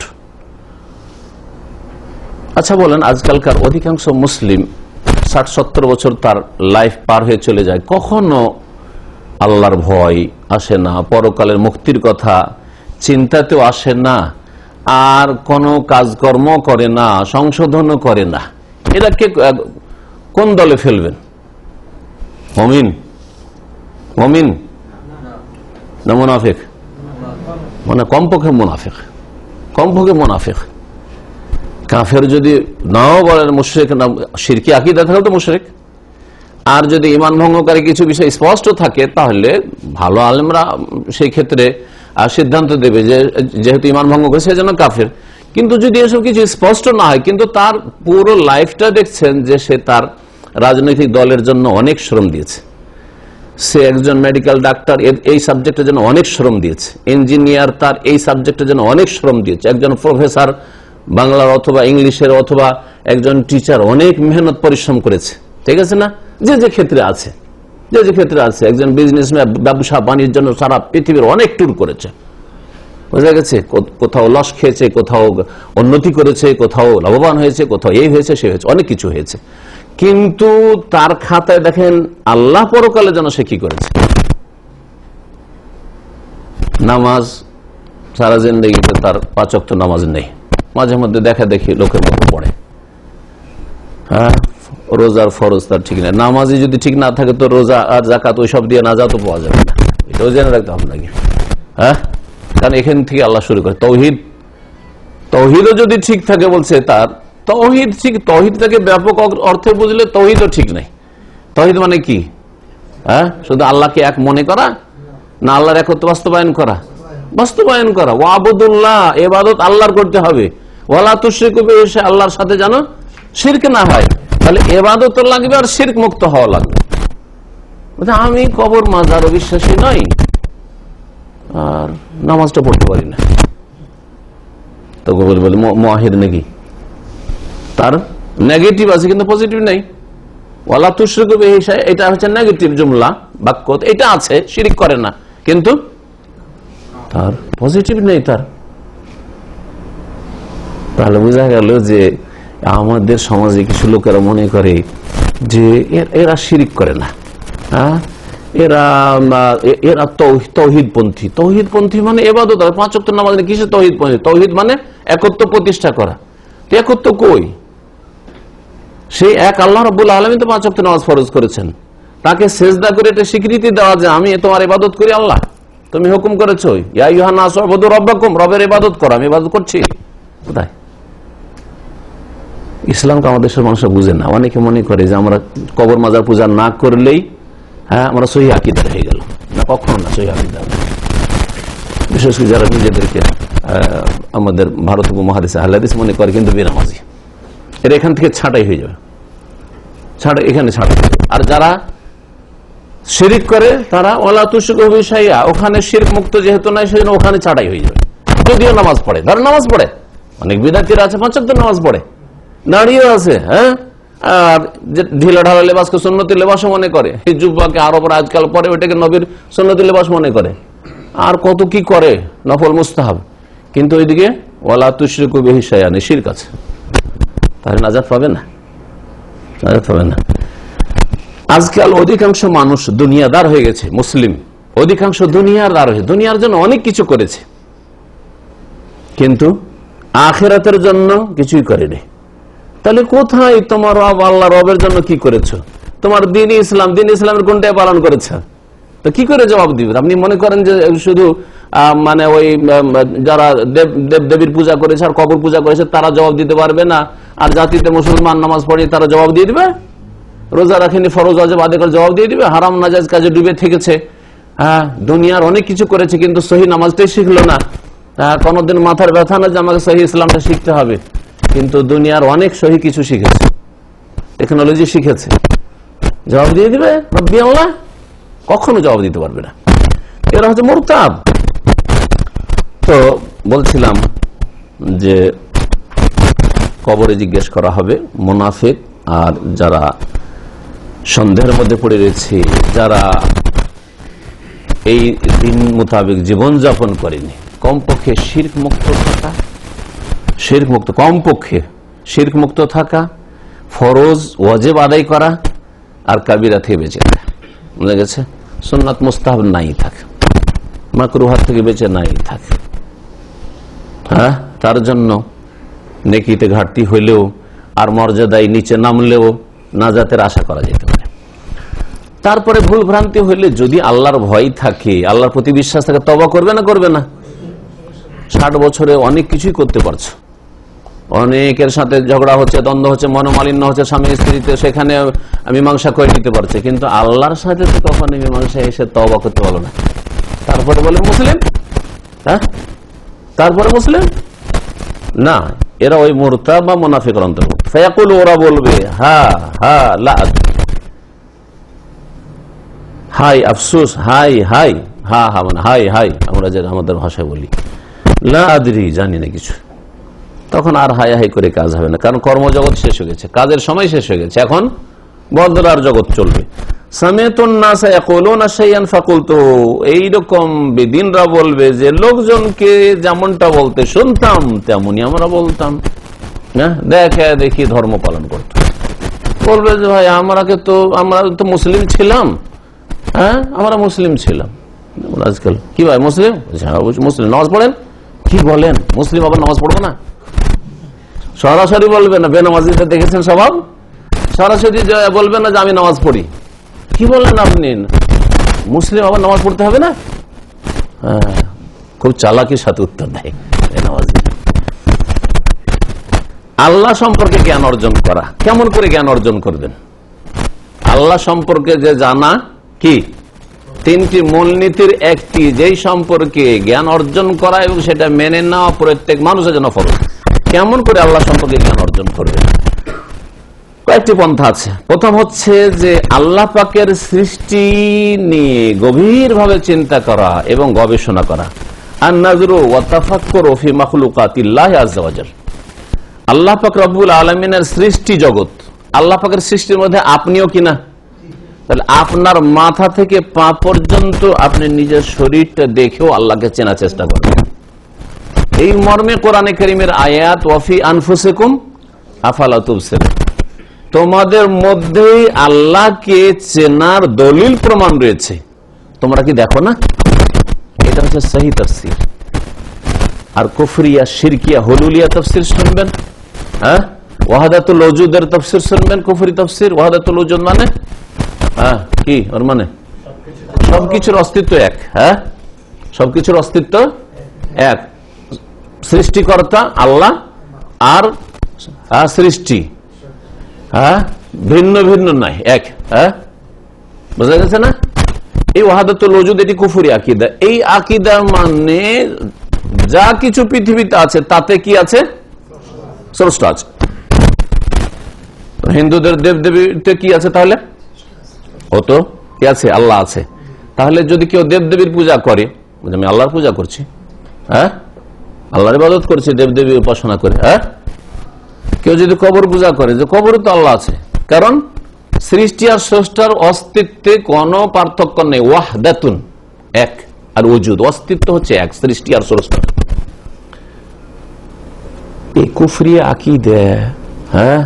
আচ্ছা বলেন, আজকালকার অধিকাংশ মুসলিম 60-70 বছর তার লাইফ পার হয়ে চলে যায়, কখনো আল্লাহর ভয় আসে না, পরকালের মুক্তির কথা চিন্তাতেও আসে না, আর কোনো কাজকর্ম করে না, সংশোধনও করে না। এটাকে কোন দলে ফেলবেন? মুমিন মুমিন না মুনাফিক? মানে কমপক্ষে মুনাফিক, কমপক্ষে মুনাফিক। কাফের যদি নাও বলেন মুশরিক, না শিরকি আকীদা থাকলে তো মুশরিক। আর যদি ঈমান ভঙ্গকারী কিছু বিষয় স্পষ্ট থাকে, তাহলে ভালো আলেমরা সেই ক্ষেত্রে সিদ্ধান্ত দেবে যে যেহেতু ঈমান ভঙ্গ করে সেজন্য কাফের। কিন্তু যদি এসব কিছু স্পষ্ট না হয়, কিন্তু তার পুরো লাইফটা দেখছেন যে সে তার রাজনৈতিক দলের জন্য অনেক শ্রম দিয়েছে, সে একজন মেডিকেল ডাক্তার এই সাবজেক্টের জন্য অনেক শ্রম দিয়েছে, ইঞ্জিনিয়ার তার এই সাবজেক্টের জন্য অনেক শ্রম দিয়েছে, একজন প্রফেসর বাংলার অথবা ইংলিশের অথবা একজন টিচার অনেক মেহনত পরিশ্রম করেছে, ঠিক আছে না? যে যে ক্ষেত্রে আছে, যে যে ক্ষেত্রে আছে, একজন বিজনেসম্যান ব্যবসা বাণিজ্যের জন্য সারা পৃথিবীর অনেক ট্যুর করেছে, বোঝা গেছে? কোথাও লস খেয়েছে, কোথাও উন্নতি করেছে, কোথাও লাভবান হয়েছে, কোথাও এই হয়েছে সে হয়েছে, অনেক কিছু হয়েছে। কিন্তু তার খাতায় দেখেন আল্লাহ পরকালের জন্য সে কি করেছে। নামাজ সারা জিন্দেগিতে তার 5 ওয়াক্ত নামাজ নেই, মাঝে মধ্যে দেখা দেখি লোকের মতো পড়ে। হ্যাঁ, রোজার ফরজ তার ঠিক নেই। নামাজই যদি ঠিক না থাকে তো রোজা আর যাকাত ওইসব দিয়ে না যাও তো পাওয়া যাবে না, এটাও জেনে রাখতে হবে নাকি? হ্যাঁ, কারণ এখান থেকে আল্লাহ শুরু করে। তৌহিদ, তৌহিদও যদি ঠিক থাকে বলছে তার তৌহিদ ঠিক, তৌহিদটাকে ব্যাপক অর্থে বুঝলে তৌহিদও ঠিক নাই। তৌহিদ মানে কি? হ্যাঁ, শুধু আল্লাহকে এক মনে করা না আল্লাহর একত্ব বাস্তবায়ন করা? বাস্তবায়ন করা। ওয়াবুদুল্লাহ, ইবাদত আল্লাহর করতে হবে। ওয়ালা তুশরিকু বিহি, আল্লাহর সাথে যেন শিরক না হয়। তাহলে ইবাদত লাগবে আর শিরক মুক্ত হওয়া লাগবে। আমি কবর মাজার বিশ্বাসী নই আর নামাজটা পড়তে পারি না, তো বলে মুআহিদ নাকি? তার নেগেটিভ আছে কিন্তু পজিটিভ নেই। ওয়ালা তুশরিকু বিহি, এটা হচ্ছে নেগেটিভ জুমলা, বাক্য, এটা আছে, শিরক করে না, কিন্তু তার পজিটিভ নেই তার। তাহলে বোঝা গেল যে আমাদের সমাজে কিছু লোকেরা মনে করে যে এরা শিরক করে না, হ্যাঁ, এরা তৌহিদপন্থী। তৌহিদপন্থী মানে ইবাদত, 5 ওয়াক্ত নামাজ নেই, কিসে তৌহিদপন্থী? তৌহিদ মানে একত্ব প্রতিষ্ঠা করা। একত্ব কই? সেই এক আল্লাহ রাব্বুল আলামিন তো 5 ওয়াক্ত নামাজ ফরজ করেছেন, তাকে সেজদা করে এটা স্বীকৃতি দেওয়া যে আমি তোমার ইবাদত করি আল্লাহ, তুমি হুকুম করেছো ইয়া আইয়ুহান নাস উবুদু রাব্বাকুম, রবের ইবাদত করো, আমি ইবাদত করছি। কোথায়? ইসলামকে আমাদের দেশের মানুষ বুঝে না। অনেকে মনে করে যে আমরা কবর মাজার পূজা না করলেই হ্যাঁ আমরা সহিহ আকীদার হয়ে গেল। না, কখনো না, সহিহ আকীদা। বিশেষ করে যারা নিজেদেরকে আমাদের ভারত উপমহাদেশে আহলে হাদিস মনে করে, কিন্তু বেনামাজি, এরা এখান থেকে ছাঁটাই হয়ে যাবে, এখানে ছাঁটাই হয়ে যাবে। আর যারা শিরক করে তারা ওয়ালা তুশরিকু বিহি শাইআ, ওখানে শিরক মুক্ত যেহেতু নাই সেজন্য ওখানে ছাঁটাই হয়ে যাবে। যদিও নামাজ পড়ে, ধর নামাজ পড়ে, অনেক বিদআতীরা আছে 5 ওয়াক্ত নামাজ পড়ে, দাঁড়িয়ে আছে, হ্যাঁ, আর ঢিলা ঢালা লেবাসকে সুন্নতি লেবাসও মনে করে, এই যুব্বাকে আরবরা আজকাল পরে ওইটাকে নবীর সুন্নতি লেবাস মনে করে, আর কত কি করে নফল মুস্তাহাব, কিন্তু ওইদিকে ওয়ালা তুশরিকু বিহি শাইআ শিরক আছে। তাহলে নাজাত পাবে না, নাজাত পাবে না। আজকাল অধিকাংশ মানুষ দুনিয়াদার হয়ে গেছে, মুসলিম অধিকাংশ দুনিয়াদার হয়ে, দুনিয়ার জন্য অনেক কিছু করেছে কিন্তু আখিরাতের জন্য কিছুই করেনি। তাহলে কোথায় তোমার রব? আল্লাহ রবের জন্য কি করেছো? তোমার দিন ইসলাম, দিন ইসলামের কোনটাই পালন করেছে? তো কি করে জবাব দিবেন? আপনি মনে করেন যে শুধু মানে ওই যারা দেবদেবীর পূজা করেছে আর কবর পূজা করেছে তারা জবাব দিতে পারবে না, আর জাতিতে মুসলমান নামাজ পড়ে তারা জবাব দিয়ে দিবে, রোজা রাখেনি ফরজ ওয়াজিব আদায় করে জবাব দিয়ে দিবে, হারাম নাজায়েজ কাজে ডুবে থেকেছে, হ্যাঁ দুনিয়ার অনেক কিছু করেছে কিন্তু সহি নামাজটাই শিখলো না, কোনদিন মাথার ব্যথা না যে আমাকে সহি ইসলামটা শিখতে হবে, কিন্তু দুনিয়ার অনেক সহি কিছু শিখেছে, টেকনোলজি শিখেছে, জবাব দিয়ে দিবে রব্বি আল্লাহ? কখনো জবাব দিতে পারবে না। এরা হচ্ছে মুরতাদ। তো বলছিলাম যে কবরে জিজ্ঞেস করা হবে মুনাফিক আর যারা সন্দেহের মধ্যে পড়ে রয়েছে, যারা এই দিন মোতাবেক জীবনযাপন করেনি, কমপক্ষে শিরক মুক্ত থাকা, শিরক মুক্ত কমপক্ষে শিরক মুক্ত থাকা, ফরজ ওয়াজিব আদায় করা আর কাবিরা থেকে বেঁচে থাকা, বুঝা গেছে? সুন্নাত মুস্তাহাব নাই থাকে, মাকরুহাত থেকে বেঁচে নাই থাকে, হ্যাঁ তার জন্য নেকিতে ঘাটতি হইলেও আর মর্যাদায় নিচে নামলেও নাজাতের আশা করা যেতে পারে। তারপরে ভুল ভ্রান্তি হইলে যদি আল্লাহর ভয় থাকে, আল্লাহর প্রতি বিশ্বাস থাকে, তওবা করবে না করবে না? 60 বছরে অনেক কিছুই করতে পারছো, অনেকের সাথে ঝগড়া হচ্ছে, দ্বন্দ্ব হচ্ছে, মনোমালিন্য হচ্ছে স্বামী স্ত্রীতে, সেখানে মীমাংসা করে নিতে পারছে, কিন্তু আল্লাহর সাথে তো কখনো মীমাংসা এসে তওবা করতে পারলো না। তারপরে বলে মুসলিম, হ্যাঁ তারপরে মুসলিম না, এরা ওই মুরতাদ বা মুনাফিকের অন্তর্ভুক্ত। ফায়াকুল, ওরা বলবে হা হা লা আদরি, হাই আফসোস, হাই হাই, হা হা মানে হাই হাই, আমরা যে আমাদের ভাষায় বলি, লা আদরি জানি না কিছু। তখন আর হাই হাই করে কাজ হবে না, কারণ কর্মজগৎ শেষ হয়ে গেছে, কাজের সময় শেষ হয়ে গেছে, এখন বদলার জগৎ চলবে। এইরকম বেদিনরা বলবে যে লোকজনকে যেমনটা বলতে শুনতাম তেমনি আমরা বলতাম, দেখে দেখি ধর্ম পালন করতাম। বলবে যে ভাই আমরা তো মুসলিম ছিলাম, হ্যাঁ আমরা মুসলিম ছিলাম, আজকাল কি ভাই মুসলিম? মুসলিম নামাজ পড়েন? কি বলেন মুসলিম আবার নামাজ পড়বো না? সরাসরি বলবে না, বেনামাজিতে দেখেছেন স্বভাব, সরাসরি বলবে না যে আমি নামাজ পড়ি। কি বলেন আপনি? মুসলিম আবার নামাজ পড়তে হবে না? খুব চালাকির সাথে উত্তর দেয় বেনামাজি। আল্লাহ সম্পর্কে জ্ঞান অর্জন করা, কেমন করে জ্ঞান অর্জন করবেন? আল্লাহ সম্পর্কে যে জানা কি 3টি মূলনীতির একটি, যেই সম্পর্কে জ্ঞান অর্জন করা এবং সেটা মেনে নেওয়া প্রত্যেক মানুষের জন্য ফরজ। কেমন করে আল্লাহ সম্পর্কে জ্ঞান অর্জন করবে? কয়েকটি পন্থা আছে। প্রথম হচ্ছে যে আল্লাহ পাকের সৃষ্টি নিয়ে গভীরভাবে চিন্তা করা এবং গবেষণা করা। আন-নাযরু ওয়া তাফাক্কুরু ফি মাখলুকাতিল্লাহি আযজা ওয়া জাল। আল্লাহ পাক রব্বুল আলামিনের সৃষ্টি জগৎ, আল্লাহ পাকের সৃষ্টির মধ্যে আপনিও কিনা? তাহলে আপনার মাথা থেকে পা পর্যন্ত আপনি নিজের শরীরটা দেখেও আল্লাহকে চেনার চেষ্টা করবেন। এই মর্মে কোরআনে কারীমের আয়াত, ওয়া ফি আনফুসিকুম আফালা তুবসিরুন, তোমাদের মধ্যেই আল্লাহকে চেনার দলিল প্রমাণ রয়েছে, তোমরা কি দেখো না? এটা হচ্ছে সহি তাফসীর। আর কুফরিয়া, শিরকিয়া, হুলুলিয়া তাফসীর শুনবেন, হ্যাঁ ওয়াহাদাতুল ওজুদের তাফসীর শুনবেন। কুফরি তাফসীর ওয়াহাদাতুল ওজুদ মানে কি? ওর মানে সবকিছুর অস্তিত্ব এক, হ্যাঁ সবকিছুর অস্তিত্ব এক, সৃষ্টিকর্তা আল্লাহ আর সৃষ্টি ভিন্ন ভিন্ন নাই, এক। বোঝা গেছে না? এই ওয়াহাদাতুল ওজুদ এটি কুফরি আকীদা। এই আকীদা মানে যা কিছু পৃথিবীতে আছে তাতে কি আছে? স্রষ্টা আছে। হিন্দুদের দেবদেবীতে কি আছে? তাহলে ও তো কি আছে? আল্লাহ আছে। তাহলে যদি কেউ দেবদেবীর পূজা করে, আমি আল্লাহর পূজা করছি, হ্যাঁ আল্লাহর ইবাদত করছি, দেবদেবী উপাসনা করে, হ্যাঁ কেউ যদি কবর পূজা করে, যে কবরে তো আল্লাহ আছে, কারণ সৃষ্টি আর স্রষ্টার অস্তিত্বে কোনো পার্থক্য নেই। ওয়াহদাতুন এক, আর ওজুদ অস্তিত্ব হচ্ছে এক, সৃষ্টি আর স্রষ্টা। এই কুফরি আকীদা, হ্যাঁ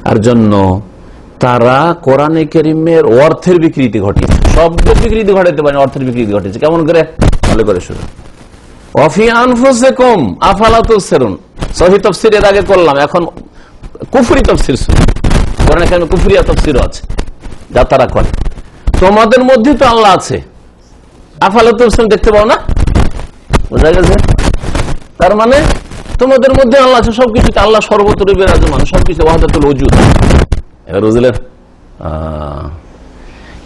আর জন্য তারা কোরআনে কারীমের অর্থের বিকৃতি ঘটিয়েছে, শব্দের বিকৃতি ঘটাতে পারে, অর্থের বিকৃতি ঘটেছে। কেমন করে? ভালো করে শুনুন। ওয়াফি আনফুসিকুম আফালা তুবসিরুন, সহিহ তাফসীর এর আগে করলাম, এখন কুফরি তাফসীর শুনুন। কোরআনে কারীমে কুফরিয়া তাফসীরও আছে যা তারা করে। তোমাদের মধ্যে তো আল্লাহ আছে, আফালা তুবসিরুন দেখতে পাও না? বোঝা গেছে? তার মানে তোমাদের মধ্যে আল্লাহ আছে, সবকিছুতে আল্লাহ সর্বত্র বিরাজমান, সবকিছু ওয়াহদাতুল ওজুদ। এবার বুঝলেন?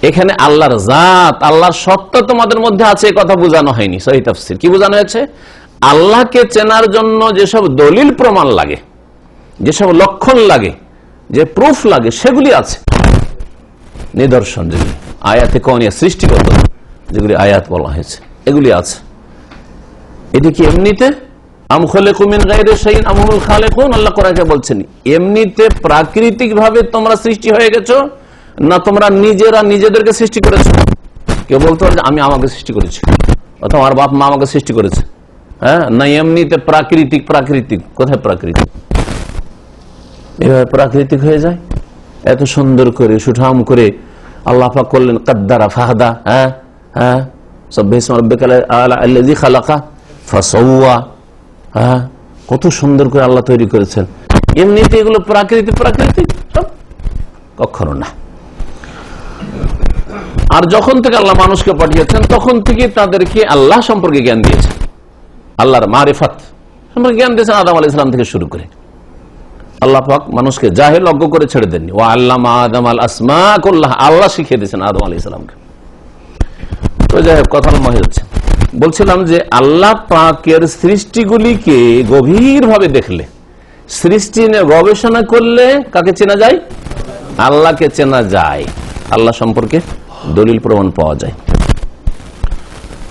এখানে আল্লাহর জাত, আল্লাহর সত্তা তোমাদের মধ্যে আছে, এই কথা বোঝানো হয়নি। সহিহ তাফসীর কি বোঝানো হয়েছে? আল্লাহকে চেনার জন্য যেসব দলিল প্রমাণ লাগে, যেসব লক্ষণ লাগে, যে প্রুফ লাগে, সেগুলি আছে। নিদর্শন যেগুলি আয়াতে কওনিয়া, সৃষ্টিগত যেগুলি আয়াত বলা হয়েছে, এগুলি আছে। এটি কি এমনিতে আম খালাকু মিন গায়রি শাইইন আম হুমুল খালিকুন? আল্লাহ কোরআনে বলছেন এমনিতে প্রাকৃতিক ভাবে তোমরা সৃষ্টি হয়ে গেছো, না তোমরা নিজেরা নিজেদেরকে সৃষ্টি করেছো? কেউ বলতে পারে আমি আমাকে সৃষ্টি করেছি, অথবা আমার বাপ মা আমাকে সৃষ্টি করেছে। হ্যাঁ, না এমনিতে প্রাকৃতিক। প্রাকৃতিক কোথায়? প্রাকৃতিক এভাবে প্রাকৃতিক হয়ে যায়? এত সুন্দর করে সুঠাম করে আল্লাহ পাক করলেন কাদ্দারা ফাহাদা। হ্যাঁ হ্যাঁ, সাব্বিহিসমা রাব্বিকাল আ'লা আল্লাযী খালাকা ফাসাওয়া। হ্যাঁ, কত সুন্দর করে আল্লাহ তৈরি করেছেন। এমনিতে এগুলো প্রাকৃতিক সব? কখনো না। আর যখন থেকে আল্লাহ মানুষকে পাঠিয়েছেন, তখন থেকে তাদেরকে আল্লাহ সম্পর্কে জ্ঞান দিয়েছেন, আল্লাহর মারিফাত সম্পর্কে জ্ঞান দিয়েছেন। আদম আলাইহিস সালাম থেকে শুরু করে আল্লাহ পাক মানুষকে জাহেল অজ্ঞ করে ছেড়ে দেননি। ওয়া আল্লামা আদম আল আসমা কুল্লাহ, আল্লাহ শিখিয়ে দিয়েছেন আদম আলাইহিস সালামকে। তো যাই হোক, কথা লম্বা হয়ে যাচ্ছে। বলছিলাম যে আল্লাহ পাকের সৃষ্টিগুলিকে গভীরভাবে দেখলে, সৃষ্টি নিয়ে গবেষণা করলে কাকে চেনা যায়? আল্লাহকে চেনা যায়। আল্লাহ সম্পর্কে দলিল প্রমাণ পাওয়া যায়।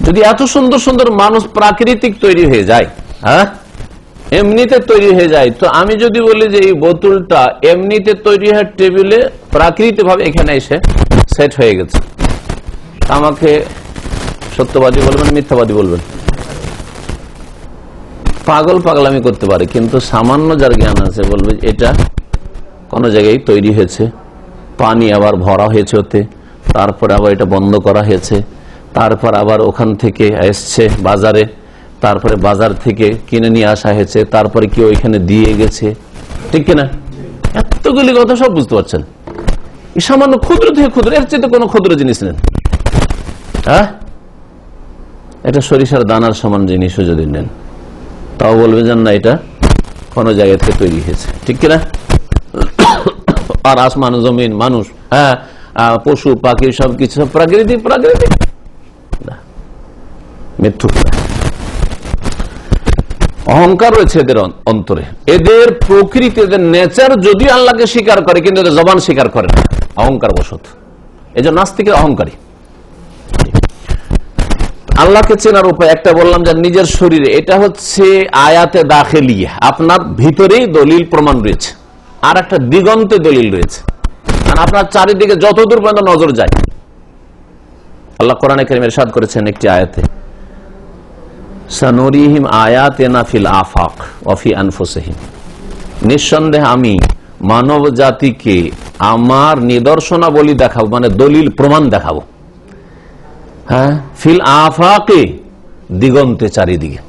যদি এত সুন্দর সুন্দর মানুষ প্রাকৃতিক তৈরি হয়ে যায়, হ্যাঁ এমনিতে তৈরি হয়ে যায়, তো আমি যদি বলি যে এই বোতলটা এমনিতে তৈরি হয়ে টেবিলে প্রাকৃতিক ভাবে এখানে এসে সেট হয়ে গেছে, আমাকে সত্যবাদী বলবেন, মিথ্যাবাদী বলবেন? পাগলামি করতে পারে, কিন্তু সামান্য যার জ্ঞান আছে বলবে এটা কোন জায়গায় তৈরি হয়েছে, পানি আবার ভরা হয়েছে ওতে, তারপর আবার এটা বন্ধ করা হয়েছে, তারপর আবার ওখান থেকে এসছে বাজারে, তারপরে বাজার থেকে কিনে নিয়ে আসা হয়েছে, তারপরে কেউ এখানে দিয়ে গেছে, ঠিক কিনা? এতগুলি কথা সব বুঝতে পারছেন। সামান্য ক্ষুদ্র থেকে ক্ষুদ্র, এর চেয়ে কোনো ক্ষুদ্র জিনিস নেন। হ্যাঁ, এটা সরিষার দানার সমান জিনিসও যদি নেন, তাও বলবেন যে না এটা কোন জায়গা থেকে তৈরি হয়েছে, ঠিক কিনা? আর আসমান জমিন মানুষ, হ্যাঁ পশু পাখি সবকিছু সব প্রাকৃতিক মিথ্যুক। অহংকার রয়েছে এদের অন্তরে, এদের প্রকৃতি, এদের নেচার যদিও আল্লাহকে স্বীকার করে, কিন্তু এদের জবান স্বীকার করে না, অহংকার বশত। এই জন্য নাস্তিকের অহংকারী। আল্লাহকে চেনার উপায় একটা বললাম, যে নিজের শরীরে, এটা হচ্ছে আয়াতে দাখিলিয়া, আপনার ভিতরেই দলিল প্রমাণ রয়েছে। আর একটা দিগন্তে দলিল রয়েছে, আপনার চারিদিকে যতদূর পর্যন্ত নজর যায়। আল্লাহ কোরআনে কারীমে ইরশাদ করেছেন একটি আয়াতে, সানুরিহিম আয়াতিনা ফিল আফাক ওয়া ফি আনফুসিহিম, নিঃসন্দেহে আমি মানব জাতিকে আমার নিদর্শনাবলী দেখাবো, মানে দলিল প্রমাণ দেখাবো। হ্যাঁ, ফিল আফাকে, দিগন্তে, চারিদিকে,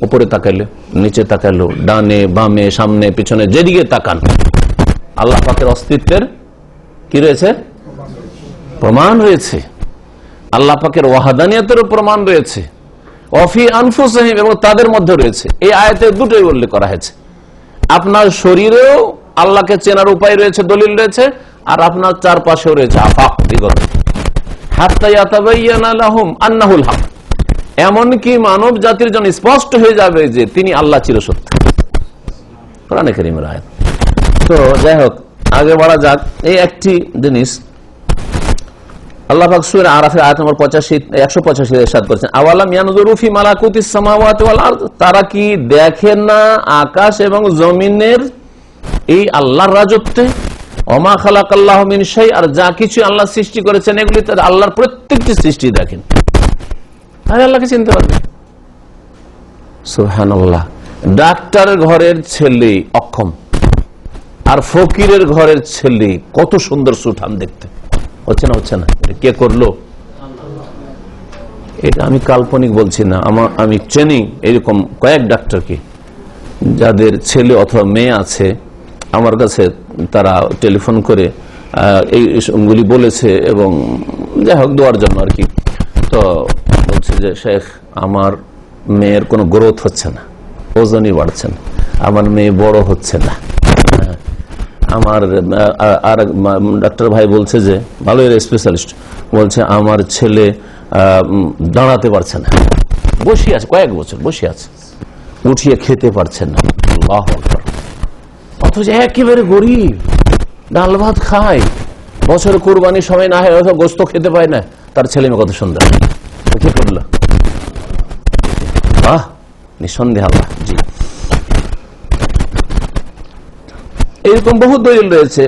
উপরে তাকাইলো, নিচে তাকাইলো, ডানে বামে সামনে পিছনে যেদিকে তাকান, আল্লাহ পাকের অস্তিত্বের কি রয়েছে? প্রমাণ রয়েছে। আল্লাহ পাকের ওয়াহদানিয়তেরও প্রমাণ রয়েছে, ওয়াফি আনফুসিহিম, এবং তাদের মধ্যে রয়েছে। এই আয়াতে দুটোই উল্লেখ করা হয়েছে। আপনার শরীরেও আল্লাহকে চেনার উপায় রয়েছে, দলিল রয়েছে, আর আপনার চারপাশেও রয়েছে আফাক, দিগন্ত। হাত্তা ইয়াতাবায়্যানা লাহুম আন্নাহুল হক, এমনকি মানব জাতির জন্য স্পষ্ট হয়ে যাবে যে তিনি আল্লাহ চিরসত্য। কোরআনে কারীমের আয়াত। তো যাই হোক, আগে বলা যাক। এই একটি জিনিস আল্লাহ পাক সূরা আরাফের আয়াত নম্বর 185 ইরশাদ করেছেন, আওয়ালাম ইয়ানজুরু ফি মালাকুতিস সামাওয়াতি ওয়াল আরদ, তারা কি দেখেন না আকাশ এবং জমিনের এই আল্লাহর রাজত্বে? ওমা খালাকাল্লাহু মিন শাই, আর যা কিছু আল্লাহ সৃষ্টি করেছেন এগুলি আল্লাহর প্রত্যেকটি সৃষ্টি দেখেন, তাহলে আল্লাহকে চিনতে পারবে। সুবহানাল্লাহ। ডাক্তারের ঘরের ছেলে অক্ষম, আর ফকিরের ঘরের ছেলে কত সুন্দর সুঠাম দেখতে, হচ্ছে না? হচ্ছে না? কে করলো? এটা আমি কাল্পনিক বলছি না, আমি চিনি এরকম কয়েক ডাক্তারকে, যাদের ছেলে অথবা মেয়ে আছে আমার কাছে, তারা টেলিফোন করে এইগুলি বলেছে, এবং যাই হোক দোয়ার জন্য আর কি। তো বলছে যে শেখ, আমার মেয়ের কোনো গ্রোথ হচ্ছে না, ওজনই বাড়ছে না, আমার মেয়ে বড় হচ্ছে না। আমার আর ডাক্তার ভাই বলছে যে, ভালো স্পেশালিস্ট বলছে, আমার ছেলে দাঁড়াতে পারছে না, বসে আছে, কয়েক বছর বসে আছে, উঠিয়ে খেতে পারছে না। আল্লাহু আকবার। অথচ একেবারে গরিব, ডাল ভাত খায়, বছর কুরবানির সময় না হয় গোস্ত খেতে পায় না, তার ছেলে মেয়ে কত সুন্দর। কি করলো? বাহ, নিঃসন্দেহ আল্লাহ। জি, এরকম বহু দলিল রয়েছে।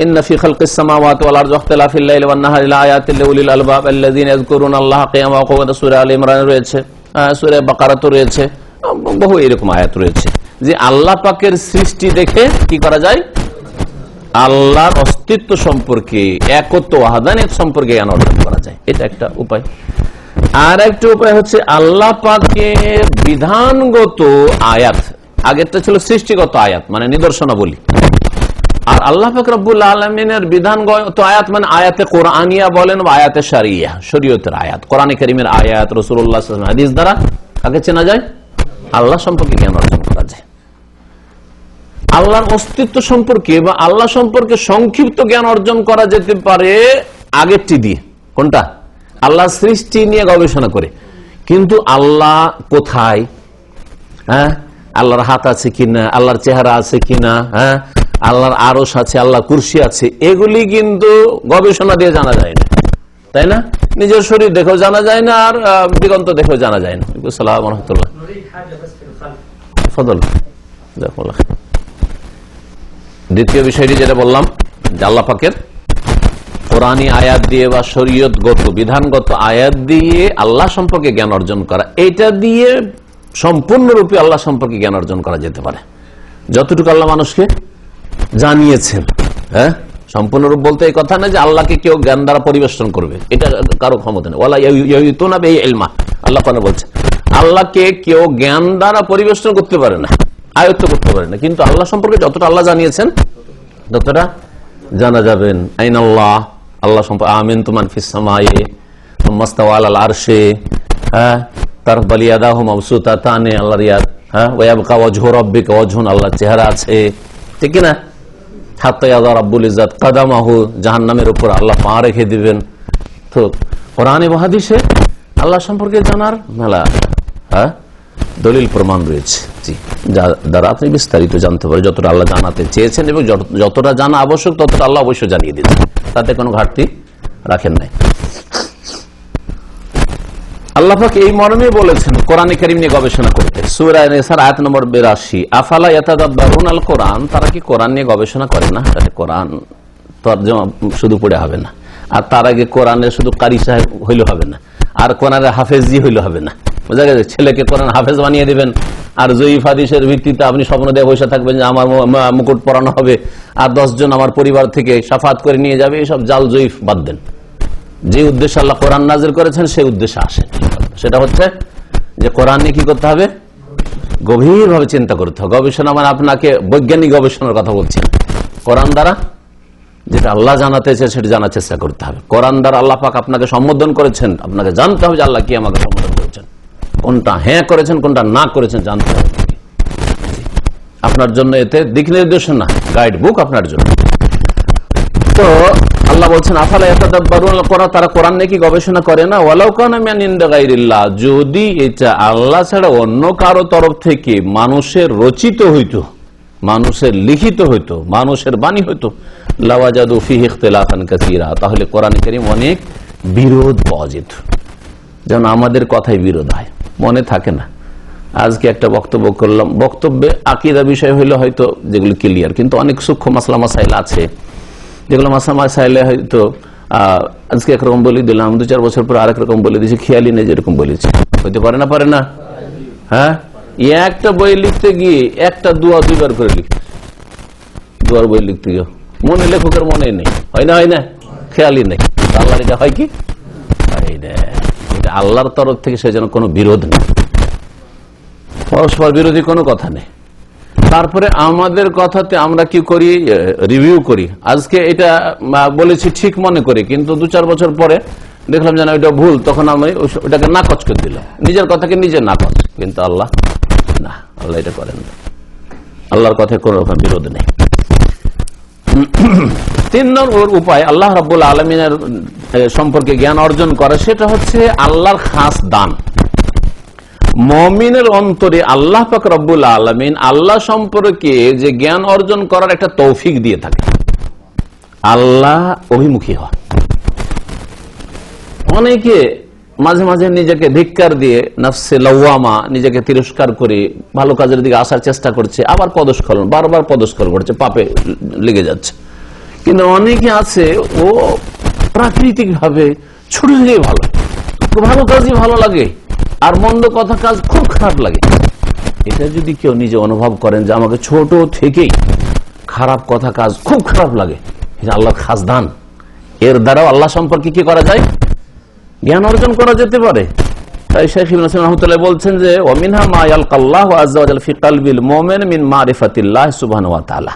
ইন্না ফি খালকিস সামাওয়াতি ওয়াল আরদি ইখতিলাফিল লাইলি ওয়ান নাহারি লাআয়াতিন লিউলিল আলবাব আল্লাযীনা ইয়াযকুরুনাল্লাহা কিয়ামান ওয়া কুউদান। সূরা আলে ইমরান রয়েছে, সূরা বাকারাতে রয়েছে, বহু এরকম আয়াত রয়েছে যে আল্লাহ পাকের সৃষ্টি দেখে কি করা যায়, আল্লাহর অস্তিত্ব সম্পর্কে, একত্ব ওয়াহদানিয়ত সম্পর্কে জ্ঞান অর্জন করা যায়। এটা একটা উপায়। আর একটা উপায় হচ্ছে আল্লাহ পাকের বিধানগত আয়াত, আগেরটা ছিল সৃষ্টিগত আয়াত মানে নিদর্শনাবলী, আর আল্লাহ পাক রব্বুল আলামিনের বিধানগত আয়াত মানে আয়াতে কোরআনিয়া বলেন বা আয়াতে শারিয়া, শরীয়তের আয়াত, কোরআনে কারীমের আয়াত, রাসূলুল্লাহ সাল্লাল্লাহু আলাইহি ওয়াসাল্লাম হাদিস দ্বারা কাকে চেনা যায়, আল্লাহ সম্পর্কে জ্ঞান অর্জন করা যায়। আল্লাহর অস্তিত্ব সম্পর্কে বা আল্লাহ সম্পর্কে সংক্ষিপ্ত জ্ঞান অর্জন করা যেতে পারে আগেরটি দিয়ে। কোনটা? আল্লাহর সৃষ্টি নিয়ে গবেষণা করে। কিন্তু আল্লাহ কোথায়, হ্যাঁ, আল্লাহর হাত আছে কিনা, আল্লাহর চেহারা আছে কিনা, হ্যাঁ, আল্লাহর আরশ আছে, আল্লাহর কুরসি আছে, এগুলি কিন্তু গবেষণা দিয়ে জানা যায় না, তাই না? নিজের শরীর দেখেও জানা যায় না, আর দিগন্ত দেখেও জানা যায় না। আসসালামু আলাইকুম রাহমাতুল্লাহ। ফদল। দ্বিতীয় বিষয়টি যেটা বললাম যে আল্লাহ পাকের কোরআনী আয়াত দিয়ে বা শরীয়তগত বিধানগত আয়াত দিয়ে আল্লাহ সম্পর্কে জ্ঞান অর্জন করা, এটা দিয়ে সম্পূর্ণরূপে আল্লাহ সম্পর্কে জ্ঞান অর্জন করা যেতে পারে। যতটুকু আল্লাহ মানুষকে জানিয়েছেন, হ্যাঁ, সম্পূর্ণরূপ বলতে এই কথা না যে আল্লাহকে কেউ জ্ঞান দ্বারা পরিবেশন করবে, এটা কারো ক্ষমতা নেই। ওয়ালা ইউহিতুনা বিহি ইলমা, আল্লাহ পাক বলছে আল্লাহকে কেউ জ্ঞান দ্বারা পরিবেশন করতে পারে না, আয়ত্ত করতে পারে না। কিন্তু আল্লাহ সম্পর্কে যতটা আল্লাহ জানিয়েছেন ততটা জানা যাবেন। আইনাল্লাহ, আল্লাহ সম্পর্কে আমিনতু মান ফিস সামাই সুম্মা ইস্তাওয়া আলাল আরশি, হ্যাঁ, তার বালিয়াদাহু মাবসুতাতানি, আল্লাহর ইয়াদ, হ্যাঁ, ওয়া ইয়াবকা ওয়াজহু রাব্বিকা ওয়াজহুন, আল্লাহর চেহারা আছে, ঠিক কি না? হাত্তা ইয়াযা রাব্বুল ইজ্জাত কাদামাহু, জাহান্নামের উপর আল্লাহ পা রেখে দিবেন। তো কোরআনে ওয়া হাদিসে আল্লাহ সম্পর্কে জানার মেলা, হ্যাঁ, দলিল প্রমাণ রয়েছে। জি, যার দ্বারা আপনি বিস্তারিত জানতে পারেন, যতটা আল্লাহ জানাতে চেয়েছেন এবং যতটা জানা আবশ্যক ততটা আল্লাহ অবশ্যই জানিয়ে দিয়েছেন, তাতে কোনো ঘাটতি রাখেন নাই। আল্লাহ পাক এই মর্মে বলেছেন কোরআনে কারীম নিয়ে গবেষণা করতে, সূরা নিসার আয়াত নম্বর 82, আফালা ইয়াতাদাব্বারুনাল কোরআন, তারা কি কোরআন নিয়ে গবেষণা করে না? তাহলে কোরআন তরজমা শুধু পড়ে হবে না, আর তার আগে কোরআনের শুধু কারি সাহেব হইলে হবে না, আর কোরআনের হাফেজি হইলে হবে না। বোঝা গেছে? ছেলেকে কোরআন হাফেজ বানিয়ে দিবেন আর জয়ীফ হাদিসের ভিত্তিতে আপনি স্বপ্ন দিয়ে বসে থাকবেন যে আমার মুকুট পরানো হবে আর 10 জন আমার পরিবার থেকে শাফাত করে নিয়ে যাবে, এসব জাল জয়ীফ বাদ দেন। যে উদ্দেশ্যে আল্লাহ কোরআন নাজিল করেছেন সেই উদ্দেশ্যে আসেন। সেটা হচ্ছে যে কোরআন নিয়ে কি করতে হবে, গভীরভাবে চিন্তা করতে হবে। গবেষণা মানে আপনাকে বৈজ্ঞানিক গবেষণার কথা বলছেন, কোরআন দ্বারা যেটা আল্লাহ জানাতে চায় সেটা জানার চেষ্টা করতে হবে। কোরআন দ্বারা আল্লাহ পাক আপনাকে সম্বোধন করেছেন, আপনাকে জানতে হবে যে আল্লাহ কি আমাকে সম্বোধন করেছেন, কোনটা হ্যাঁ করেছেন কোনটা না করেছেন জানতে হবে। আপনার জন্য এতে দিক নির্দেশনা না, গাইড বুক আপনার জন্য। তো আল্লাহ বলছেন আফালা ইয়াতাদাব্বারুনাল কোরআন, তারা কোরআন নিয়ে কি গবেষণা করে না? ওয়ালাউ কানা মিন ইনদি গায়রিল্লাহ, যদি এটা আল্লাহ ছাড়া অন্য কারো তরফ থেকে মানুষের রচিত হইতো, মানুষের লিখিত হইতো, মানুষের বাণী হইতো, লাওয়াজাদু ফিহি ইখতিলাফান কাসীরা, তাহলে কোরআন কারীম অনেক বিরোধ পাওয়া যেত। যেমন আমাদের কথাই বিরোধ হয়, মনে থাকে না। আজকে একটা বক্তব্য করলাম, বক্তব্যে আকীদা বিষয় হইলে হয়তো যেগুলো ক্লিয়ার, কিন্তু অনেক সূক্ষ্ম মাসলা মাসাইল আছে যেগুলো মাসলা মাসাইলে হয়তো আজকে একরকম বলে দিলাম, 2-4 বছর পর আরেক রকম বলে দিয়েছি, খেয়ালি নেই যেরকম বলেছি, হইতে পারে না, পারে না? হ্যাঁ, একটা বই লিখতে গিয়ে একটা দোয়া 2 বার করে লিখতে, দোয়ার বই লিখতে গিয়ে মনে, লেখকের মনে নেই, হয় না, হয় না, খেয়ালি নেই। আল্লাহর এটা হয় কি? এটা আল্লাহর তরফ থেকে সেজন্য কোনো বিরোধ নেই, পরস্পর বিরোধী কোনো কথা নেই। তারপরে আমাদের কথাতে আমরা কি করি, রিভিউ করি। আজকে এটা বলেছি ঠিক মনে করি, কিন্তু 2-4 বছর পরে দেখলাম যেন ওইটা ভুল, তখন আমি ওটাকে নাকচ করে দিলাম, নিজের কথাকে নিজে নাকচ। কিন্তু আল্লাহ না, আল্লাহ এটা করেন না, আল্লাহর কথায় কোন রকম বিরোধ নেই। 3 নম্বর উপায় আল্লাহ রাব্বুল আলামিনের সম্পর্কে জ্ঞান অর্জন করা, সেটা হচ্ছে আল্লাহর খাস দান। মুমিনের অন্তরে আল্লাহ পাক রব্বুল আলামিন আল্লাহ সম্পর্কে যে জ্ঞান অর্জন করার একটা তৌফিক দিয়ে থাকে। আল্লাহ অভিমুখী হয়। অনেকে মাঝে মাঝে নিজেকে ধিক্কার দিয়ে নফসে লাওয়ামা, নিজেকে তিরস্কার করে ভালো কাজের দিকে আসার চেষ্টা করছে, আবার পদস্খলন, বারবার পদস্খলন করছে, পাপে লেগে যাচ্ছে। কিন্তু অনেকে আছে ও প্রাকৃতিক ভাবে ছোট থেকেই ভালো, ভালো কাজই ভালো লাগে, আর মন্দ কথা কাজ খুব খারাপ লাগে। এটা যদি কেউ নিজে অনুভব করেন যে আমাকে ছোট থেকেই খারাপ কথা কাজ খুব খারাপ লাগে, এটা আল্লাহর খাস দান। এর দ্বারাও আল্লাহ সম্পর্কে কি করা যায়? জ্ঞান অর্জন করা যেতে পারে। তাই শেখ ইবনে তাইমিয়া রাহমাতুল্লাহ বলছেন যে ওয়ামিনহা মা ইয়ালকাল্লাহু আযজা ওয়া জাল ফি কলবিল মুমিন মিন মারিফাতিল্লাহ সুবহানাহু ওয়া তাআলা।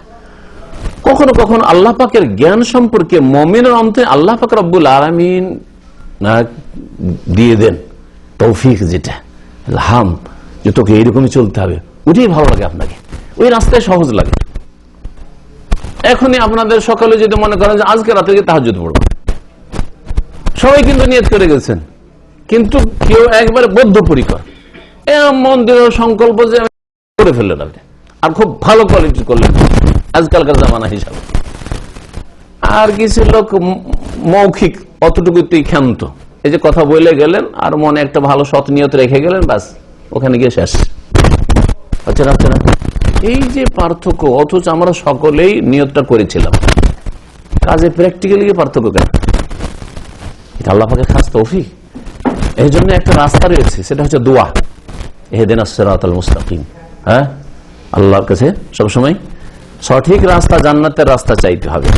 কখনো কখনো আল্লাহ পাকের জ্ঞান সম্পর্কে মুমিনের অন্তরে আল্লাহ পাক রব্বুল আলামিন দিয়ে দেন তৌফিক, যেটা ইলহাম, যে তোকে এইরকমই চলতে হবে, ওটাই ভালো লাগে আপনাকে, ওই রাস্তায় সহজ লাগে। এখনই আপনাদের সকালে যদি মনে করেন যে আজকে রাতে তাহাজ্জুদ পড়ব, সবাই কিন্তু নিয়ত করে গেছেন, কিন্তু কেউ একবারে বদ্ধপরিকর মন্দিরের সংকল্প যে করে ফেললেন আপনি, আর খুব ভালো কোয়ালিটি করলেন আজকালকার জামানা হিসাবে। আর কিছু লোক মৌখিক অতটুকুতেই ক্ষান্ত, এই যে কথা বলে গেলেন আর মনে একটা ভালো সৎ নিয়ত রেখে গেলেন, বাস ওখানে গিয়ে শেষ। হচ্ছে না? এই যে পার্থক্য, অথচ আমরা সকলেই নিয়তটা করেছিলাম, কাজে প্র্যাকটিক্যালি পার্থক্য কেন? এটা আল্লাহ পাকের খাস তৌফিক। এই জন্য একটা রাস্তা রয়েছে, সেটা হচ্ছে দোয়া, ইহদিনাস সিরাতাল মুস্তাকিম। হ্যাঁ, আল্লাহর কাছে সবসময় সঠিক রাস্তা, জান্নাতের রাস্তা চাইতে হবে।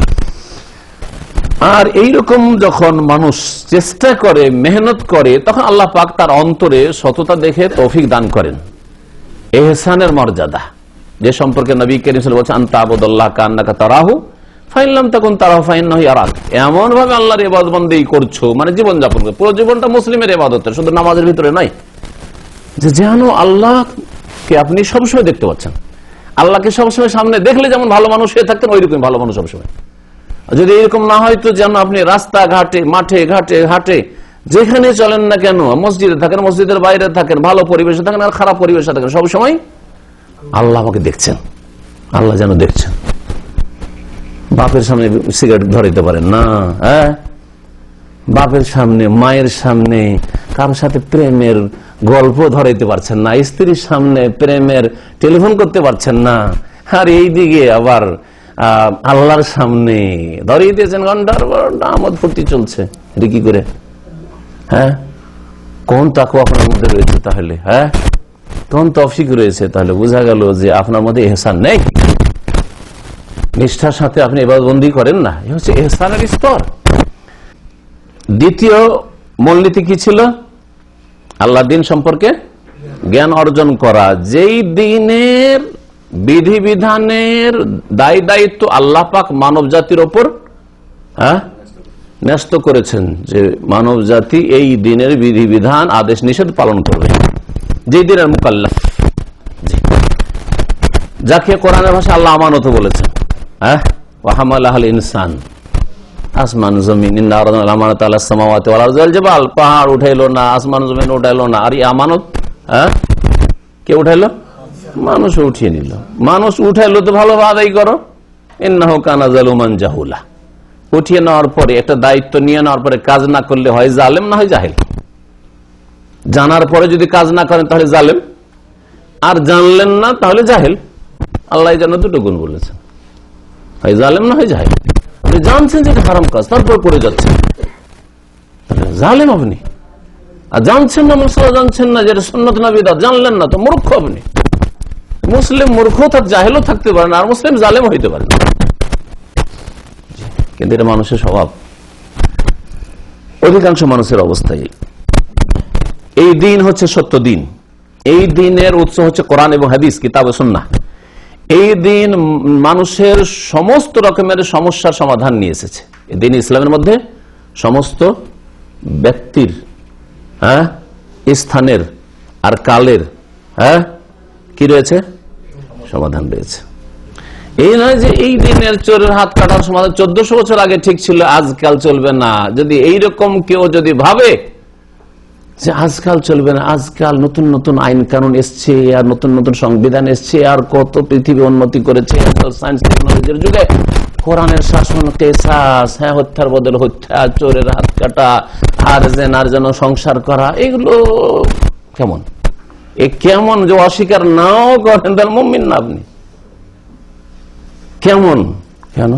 আর এইরকম যখন মানুষ চেষ্টা করে, মেহনত করে, তখন আল্লাহ পাক তার অন্তরে সততা দেখে তৌফিক দান করেন। ইহসানের মর্যাদা, যে সম্পর্কে নবী কারীম সাল্লাল্লাহু আলাইহি ওয়াসাল্লাম বলেছেন আনতা আবুদুল্লাহ কান্নাকা তারাহু ফাইন লাম তাকুন তারাহু ফাইন্নাহু ইয়ারাক। এমন ভাবে আল্লাহর ইবাদত বন্দেগী করছো, মানে জীবন যাপন করছো, পুরো জীবনটা মুসলিমের ইবাদতের, শুধু নামাজের ভিতরে নয়, যে যেন আল্লাহকে আপনি সবসময় দেখতে পাচ্ছেন। আল্লাহকে সবসময় সামনে দেখলে যেমন ভালো মানুষ হয়ে থাকতেন, ওইরকম ভালো মানুষ সবসময়। যদি এরকম না হয় তো যেন আপনি রাস্তা ঘাটে, মাঠে ঘাটে, হাটে, যেখানে চলেন না কেন, মসজিদে থাকেন, মসজিদের বাইরে থাকেন, ভালো পরিবেশে থাকেন আর খারাপ পরিবেশে থাকেন, সবসময় আল্লাহ আমাকে দেখছেন, আল্লাহ যেন দেখছেন। বাপের সামনে সিগারেট ধরাইতে পারেন না, হ্যাঁ, বাপের সামনে, মায়ের সামনে কারোর সাথে প্রেমের গল্প ধরাইতে পারছেন না, স্ত্রীর সামনে প্রেমের টেলিফোন করতে পারছেন না, আর এইদিকে আবার আল্লাহর সামনে ধরিয়ে দিয়েছেন ঘন্টার ঘন্টা আমোদ ফুর্তি চলছে। এটা কি করে? হ্যাঁ, কোন তাকওয়া আপনার মধ্যে রয়েছে তাহলে? হ্যাঁ, কোন তৌফিক রয়েছে? তাহলে বোঝা গেল যে আপনার মধ্যে ইহসান নেই, নিষ্ঠার সাথে আপনি ইবাদতবন্দি করেন না। এই হচ্ছে ইহসানের স্তর। দ্বিতীয় মূলনীতি কি ছিল? আল্লাহর দ্বীন সম্পর্কে জ্ঞান অর্জন করা। যেই দ্বীনের বিধিবিধানের দায় দায়িত্ব আল্লাহ পাক মানব জাতির ওপর ন্যস্ত করেছেন, যে মানব জাতি এই দ্বীনের বিধিবিধান, আদেশ নিষেধ পালন করবে, যেই দ্বীনের মুকাল্লাফ, যাকে কোরআনের ভাষায় আল্লাহ আমানত বলেছেন। হ্যাঁ, ওয়া হামালাহাল ইনসান, আসমান জমিন, আমানত আলাস সামাওয়াতি ওয়াল আরদি ওয়াল জিবাল, পাহাড় উঠাইলো না, আসমান জমিন উঠাইলো না, আর এই আমানত কে উঠাইলো? মানুষ উঠিয়ে নিল। মানুষ উঠাইলো তো ভালো আদায় করো, ইন্নাহু কানা যালুমান জাহুলা। উঠিয়ে নেওয়ার পরে, একটা দায়িত্ব নিয়ে নেওয়ার পরে কাজ না করলে হয় জালেম, না হয় জাহেল। জানার পরে যদি কাজ না করেন তাহলে জালেম, আর জানলেন না তাহলে জাহেল। আল্লাহ যেন দুটো গুণ বলেছেন, হয় জালেম না হয় জাহেল। আপনি জানছেন যে এটা হারাম কাজ, তারপর করে যাচ্ছেন, জালেম আপনি। আর জানছেন না, মশলা জানছেন না, যেটা সুন্নাত না বিদআত, জানলেন না, তো মূর্খ আপনি। মুসলিম মূর্খ থাক, জাহেলও থাকতে পারেন, আর মুসলিম জালেম হইতে পারেন। কিন্তু এটা মানুষের স্বভাব, অধিকাংশ মানুষের অবস্থায়। এই দিন হচ্ছে সত্য দিন। এই দিনের উৎস হচ্ছে কোরআন এবং হাদিস, কিতাব ও সুন্নাহ। এই দিন মানুষের সমস্ত রকমের সমস্যার সমাধান নিয়ে এসেছে। এই দিন ইসলামের মধ্যে সমস্ত ব্যক্তির, স্থানের আর কালের কি রয়েছে? সমাধান রয়েছে। এই নয় যে এই দিনের চোরের হাত কাটার সমাধান 1400 বছর আগে ঠিক ছিল, আজকাল চলবে না। যদি এইরকম কেউ যদি ভাবে যে আজকাল চলবে না, আজকাল নতুন নতুন আইন কানুন এসছে, আর নতুন নতুন সংবিধান এসছে, আর কত পৃথিবী উন্নতি করেছে, সায়েন্স টেকনোলজির যুগে কোরআনের শাসন কেসাস, হত্যার বদল হত্যা, চোরের হাত কাটা, আর জেনার জন্য সংসার করা, এগুলো কেমন? কেমন যে অস্বীকার নাও করেন তার মুমিন না আপনি? কেমন? কেন?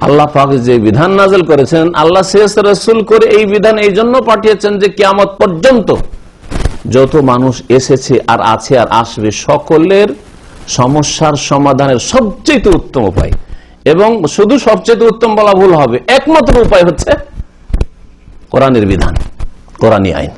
আল্লাহ পাক যে বিধান নাযিল করেছেন, আল্লাহ শেষ রাসূল করে এই বিধান এই জন্য পাঠিয়েছেন যে কিয়ামত পর্যন্ত যত মানুষ এসেছে আর আছে আর আসবে সকলের সমস্যার সমাধানের সবচেয়ে উত্তম উপায়, এবং শুধু সবচেয়ে উত্তম বলা ভুল হবে, একমাত্র উপায় হচ্ছে কোরআনের বিধান, কোরআনী আইন।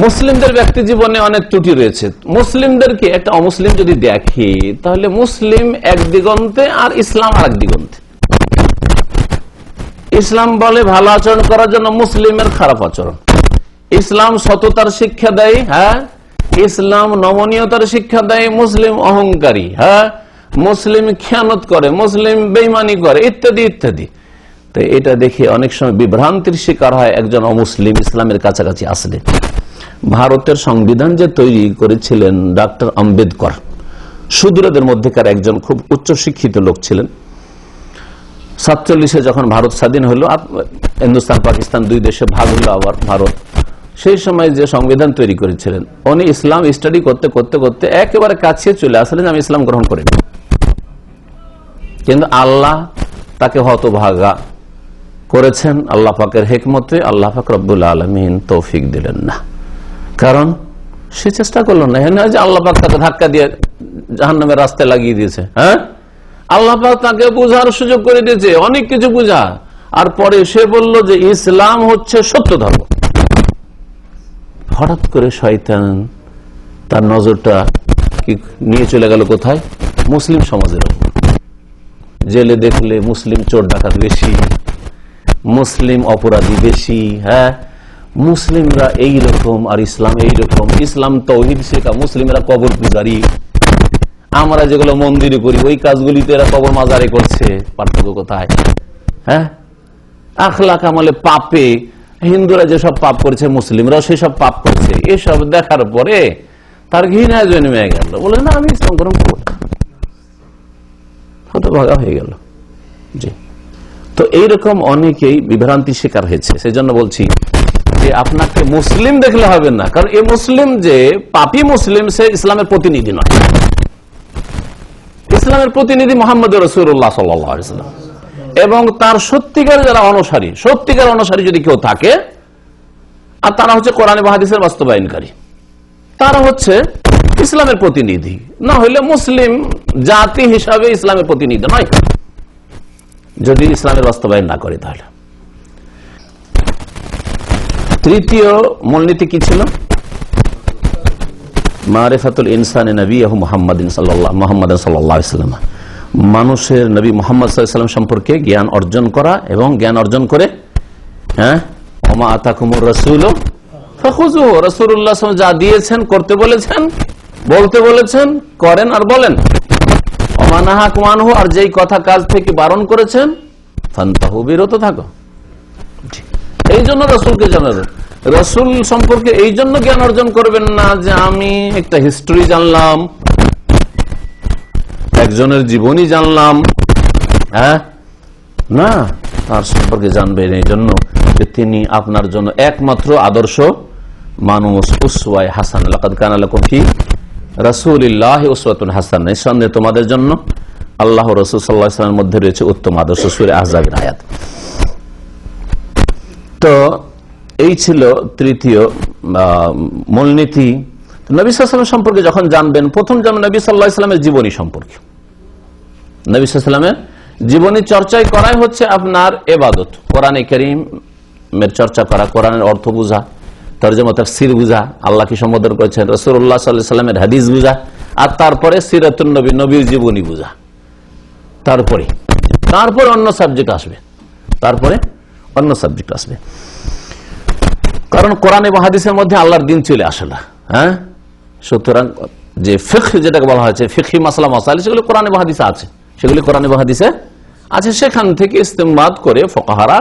মুসলিমদের ব্যক্তি জীবনে অনেক ত্রুটি রয়েছে। মুসলিমদেরকে একটা অমুসলিম যদি দেখে, তাহলে মুসলিম এক দিগন্তে আর ইসলাম আর এক দিগন্তে। ইসলাম বলে ভালো আচরণ করার জন্য, মুসলিমের খারাপ আচরণ। ইসলাম সততার শিক্ষা দেয়, ইসলাম নমনীয়তার শিক্ষা দেয়। মুসলিম অহংকারী, মুসলিম খেয়ানত করে, মুসলিম বেঈমানি করে, ইত্যাদি ইত্যাদি। তো এটা দেখে অনেক সময় বিভ্রান্তির শিকার হয় একজন অমুসলিম ইসলামের কাছাকাছি আসলে। ভারতের সংবিধান যে তৈরি করেছিলেন ডক্টর আম্বেদকর, শূদ্রদের মধ্যেকার একজন খুব উচ্চ শিক্ষিত লোক ছিলেন। 47-এ যখন ভারত স্বাধীন হলো, হিন্দুস্তান পাকিস্তান দুই দেশে ভাগ হলো আবার ভারত, সেই সময় যে সংবিধান তৈরি করেছিলেন, উনি ইসলাম স্টাডি করতে করতে করতে একেবারে কাছে চলে আসলেন আমি ইসলাম গ্রহণ করি। কিন্তু আল্লাহ তাকে হতভাগা করেছেন। আল্লাহ পাকের হিকমতে আল্লাহ পাক রব্বুল আলামিন তৌফিক দিলেন না, কারণ সে চেষ্টা করলো না। যে আল্লাহ পাক তাকে ধাক্কা দিয়ে জাহান্নামের রাস্তায় লাগিয়ে দিয়েছে। আল্লাহ পাক তাকে বুঝার সুযোগ করে দিয়েছে, অনেক কিছু বুঝা। আর পরে সে বলল যে ইসলাম হচ্ছে সত্য ধর্ম। হঠাৎ করে শয়তান তার নজরটা নিয়ে চলে গেল কোথায়? মুসলিম সমাজের উপর। জেলে দেখলে মুসলিম চোর ডাকাত বেশি, মুসলিম অপরাধী বেশি। মুসলিমরা এই রকম আর ইসলাম এই রকম। ইসলাম তাওহীদ শেখা, মুসলিমরা কবর পূজারি। আমরা যেগুলো মন্দিরে করি ওই কাজগুলিতে এরা কবর মাজারে করছে। পার্থক্য কোথায়? আখলাক আমলে পাপে হিন্দুরা যেসব পাপ করেছে মুসলিমরাও সেসব পাপ করছে। এসব দেখার পরে তার ঘৃণা জন্মে গেল, বলে না আমি ইসলাম গ্রহণ করব, হতভাগা হয়ে গেল। জি, তো এইরকম অনেকেই বিভ্রান্তি শিকার হয়েছে। সেই জন্য বলছি যে আপনাকে মুসলিম দেখলে হবে না, কারণ এই মুসলিম যে পাপী মুসলিম, সে ইসলামের প্রতিনিধি নয়। ইসলামের প্রতিনিধি মুহাম্মদ রাসূলুল্লাহ সাল্লাল্লাহু আলাইহি ওয়াসাল্লাম, এবং তার সত্যিকার যারা অনুসারী, সত্যিকার অনুসারী যদি কেউ থাকে, আর তারা হচ্ছে কোরআন এবং হাদিসের বাস্তবায়নকারী, তারা হচ্ছে ইসলামের প্রতিনিধি। না হইলে মুসলিম জাতি হিসাবে ইসলামের প্রতিনিধি নয়, যদি ইসলামের বাস্তবায়ন না করে। তাহলে তৃতীয় মূলনীতি কি ছিল? মারিফাতুল ইনসানি নবিয়্যহু মুহাম্মাদিন সাল্লাল্লাহু আলাইহি ওয়াসাল্লাম, মানুষের নবী মুহাম্মদ সাল্লাল্লাহু আলাইহি ওয়াসাল্লাম সম্পর্কে জ্ঞান অর্জন করা, এবং জ্ঞান অর্জন করে ওমা আতাকুমুর রাসূল ফাখুযুহু, রাসূলুল্লাহ সাল্লাল্লাহু আলাইহি ওয়াসাল্লাম যা দিয়েছেন করতে বলেছেন, বলতে বলেছেন, করেন আর বলেন। ওমা নাহাকুম আনহু, আর যেই কথা কাজ থেকে বারণ করেছেন, ফান্তাহু, বিরত থাকো। এই জন্য রাসূলকে জানার, রাসূল সম্পর্কে এই জন্য জ্ঞান অর্জন করবেন না যে আমি একটা হিস্ট্রি জানলাম, একজনের জীবনী জানলাম, না, তার সম্পর্কে জানবেন এই জন্য যে তিনি আপনার জন্য একমাত্র আদর্শ মানুষ। উসওয়ায়ে হাসানাহ, লাকাদ কানা লাকুম ফি রাসূলিল্লাহি উসওয়াতুন হাসানাহ, নিঃসন্দেহে তোমাদের জন্য আল্লাহ রাসূল সাল্লাল্লাহু আলাইহি ওয়াসাল্লামের মধ্যে রয়েছে উত্তম আদর্শ। সূরা আহজাবের আয়াত। তো এই ছিল তৃতীয় মূলনীতি। নবী সাল্লাল্লাহু আলাইহি ওয়াসাল্লাম সম্পর্কে যখন জানবেন, প্রথম জানবেন নবী সাল্লাল্লাহু আলাইহি ওয়াসাল্লামের জীবনী সম্পর্কে। নবী সাল্লাল্লাহু আলাইহি ওয়াসাল্লামের জীবনী চর্চাই করাই হচ্ছে আপনার ইবাদত। কোরআনে কারীমের চর্চা করা, কোরআনের অর্থ বোঝা, তরজমা তাফসীর বোঝা, আল্লাহ কি সম্বোধন করেছেন, রাসূলুল্লাহ সাল্লাল্লাহু আলাইহি ওয়াসাল্লামের হাদিস বোঝা, আর তারপরে সিরাতুন নবী, নবীর জীবনী বোঝা। তারপরে অন্য সাবজেক্ট আসবে। তারপরে অন্য সাবজেক্ট আসবে। কারণ কোরআন এবং হাদিসের মধ্যে আল্লাহর দিন চলে আসে না। হ্যাঁ, সুতরাং যে ফিকহ যেটাকে বলা হয়েছে ফিকহি মাসলা মাসাইল, সেগুলি কোরআন এবং হাদিসে আছে, সেগুলি কোরআন এবং হাদিসে আছে। সেখান থেকে ইস্তেমবাদ করে ফুকাহারা